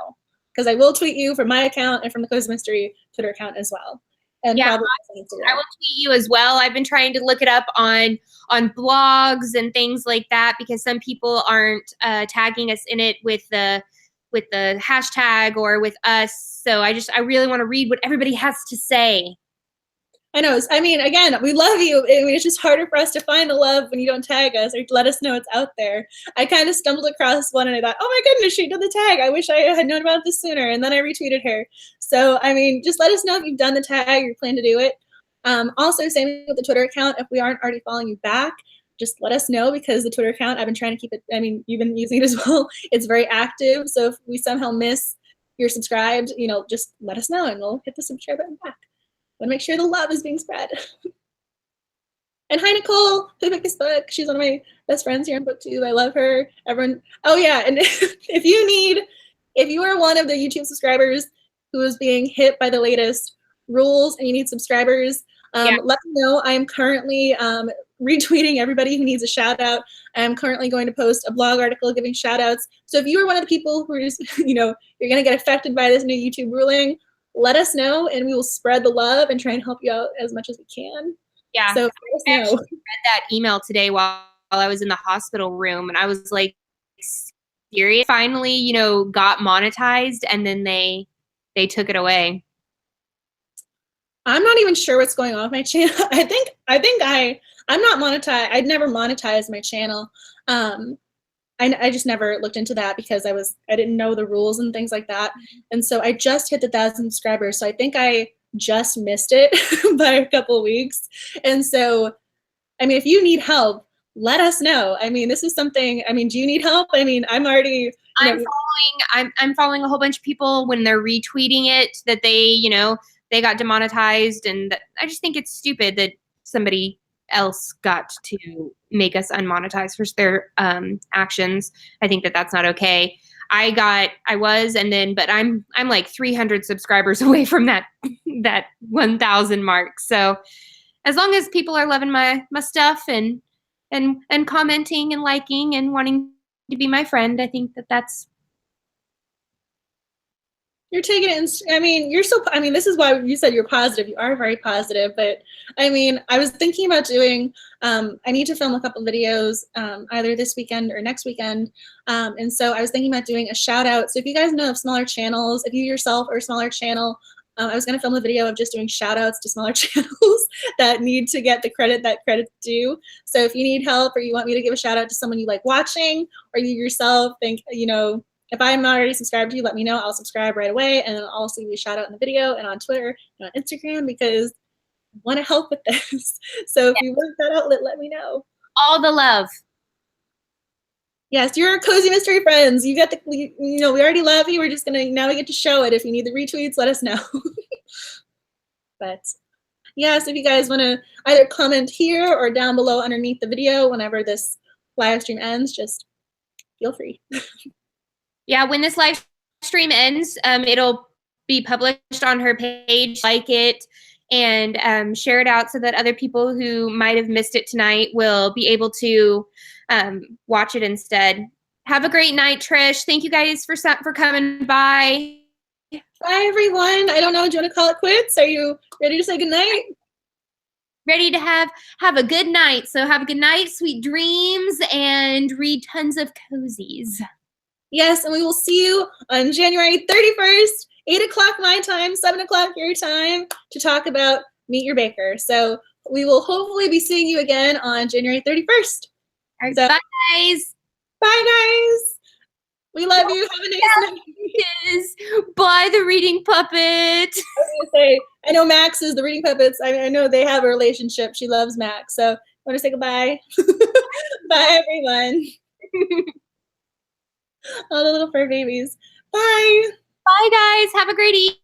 because I will tweet you from my account and from the Cozy Mystery Twitter account as well. And yeah, I will tweet you as well. I've been trying to look it up on blogs and things like that, because some people aren't tagging us in it with the hashtag or with us. So I really want to read what everybody has to say. I know. I mean, again, we love you. I mean, it's just harder for us to find the love when you don't tag us or let us know it's out there. I kind of stumbled across one and I thought, oh my goodness, she did the tag. I wish I had known about this sooner. And then I retweeted her. So, I mean, just let us know if you've done the tag or you plan to do it. Also, same with the Twitter account. If we aren't already following you back, just let us know, because the Twitter account, I've been trying to keep it, I mean, you've been using it as well. It's very active. So if we somehow miss you're subscribed, just let us know and we'll hit the subscribe button back. Want to make sure the love is being spread. And hi, Nicole, who picked this book. She's one of my best friends here on BookTube. I love her. Everyone. Oh yeah, and if you are one of the YouTube subscribers who is being hit by the latest rules and you need subscribers, let me know. I am currently retweeting everybody who needs a shout out. I am currently going to post a blog article giving shout outs. So if you are one of the people who is, you're going to get affected by this new YouTube ruling, let us know and we will spread the love and try and help you out as much as we can. Yeah. So I actually read that email today while I was in the hospital room, and I was like, serious? Finally, got monetized, and then they took it away. I'm not even sure what's going on with my channel. I think I'm not monetized. I'd never monetized my channel. I just never looked into that because I didn't know the rules and things like that. And so I just hit the 1,000 subscribers. So I think I just missed it by a couple of weeks. And so, I mean, if you need help, let us know. I mean, this is something, I mean, do you need help? I mean, I'm already, I'm following a whole bunch of people when they're retweeting it that they got demonetized, and I just think it's stupid that somebody else got to make us unmonetized for their actions. I think that that's not okay. But I'm like 300 subscribers away from that 1,000 mark. So as long as people are loving my stuff and commenting and liking and wanting to be my friend, I think that that's. You're taking it I mean, this is why you said you're positive. You are very positive, but I mean, I was thinking about doing, I need to film a couple videos either this weekend or next weekend. And so I was thinking about doing a shout out. So if you guys know of smaller channels, if you yourself are a smaller channel, I was going to film a video of just doing shout outs to smaller channels that need to get the credit that credit's due. So if you need help or you want me to give a shout out to someone you like watching, or you yourself think, if I'm not already subscribed to you, let me know. I'll subscribe right away, and then I'll also give you a shout out in the video and on Twitter and on Instagram because I want to help with this. So if you want that outlet, let me know. All the love. Yes, you're our cozy mystery friends. You get we already love you. We're just now we get to show it. If you need the retweets, let us know. But yes, if you guys want to either comment here or down below underneath the video whenever this live stream ends, just feel free. Yeah, when this live stream ends, it'll be published on her page. Like it and share it out so that other people who might have missed it tonight will be able to watch it instead. Have a great night, Trish. Thank you guys for coming by. Bye, everyone. I don't know. Do you want to call it quits? Are you ready to say goodnight? Ready to have a good night. So have a good night, sweet dreams, and read tons of cozies. Yes, and we will see you on January 31st, 8 o'clock my time, 7 o'clock your time, to talk about Meet Your Baker. So we will hopefully be seeing you again on January 31st. All right, bye, guys. Bye, guys. We love you. Have a nice night. Bye, the reading puppet. I was going to say, I know Max is the reading puppets. I know they have a relationship. She loves Max. So I want to say goodbye. Bye, everyone. All the little fur babies. Bye. Bye, guys. Have a great evening.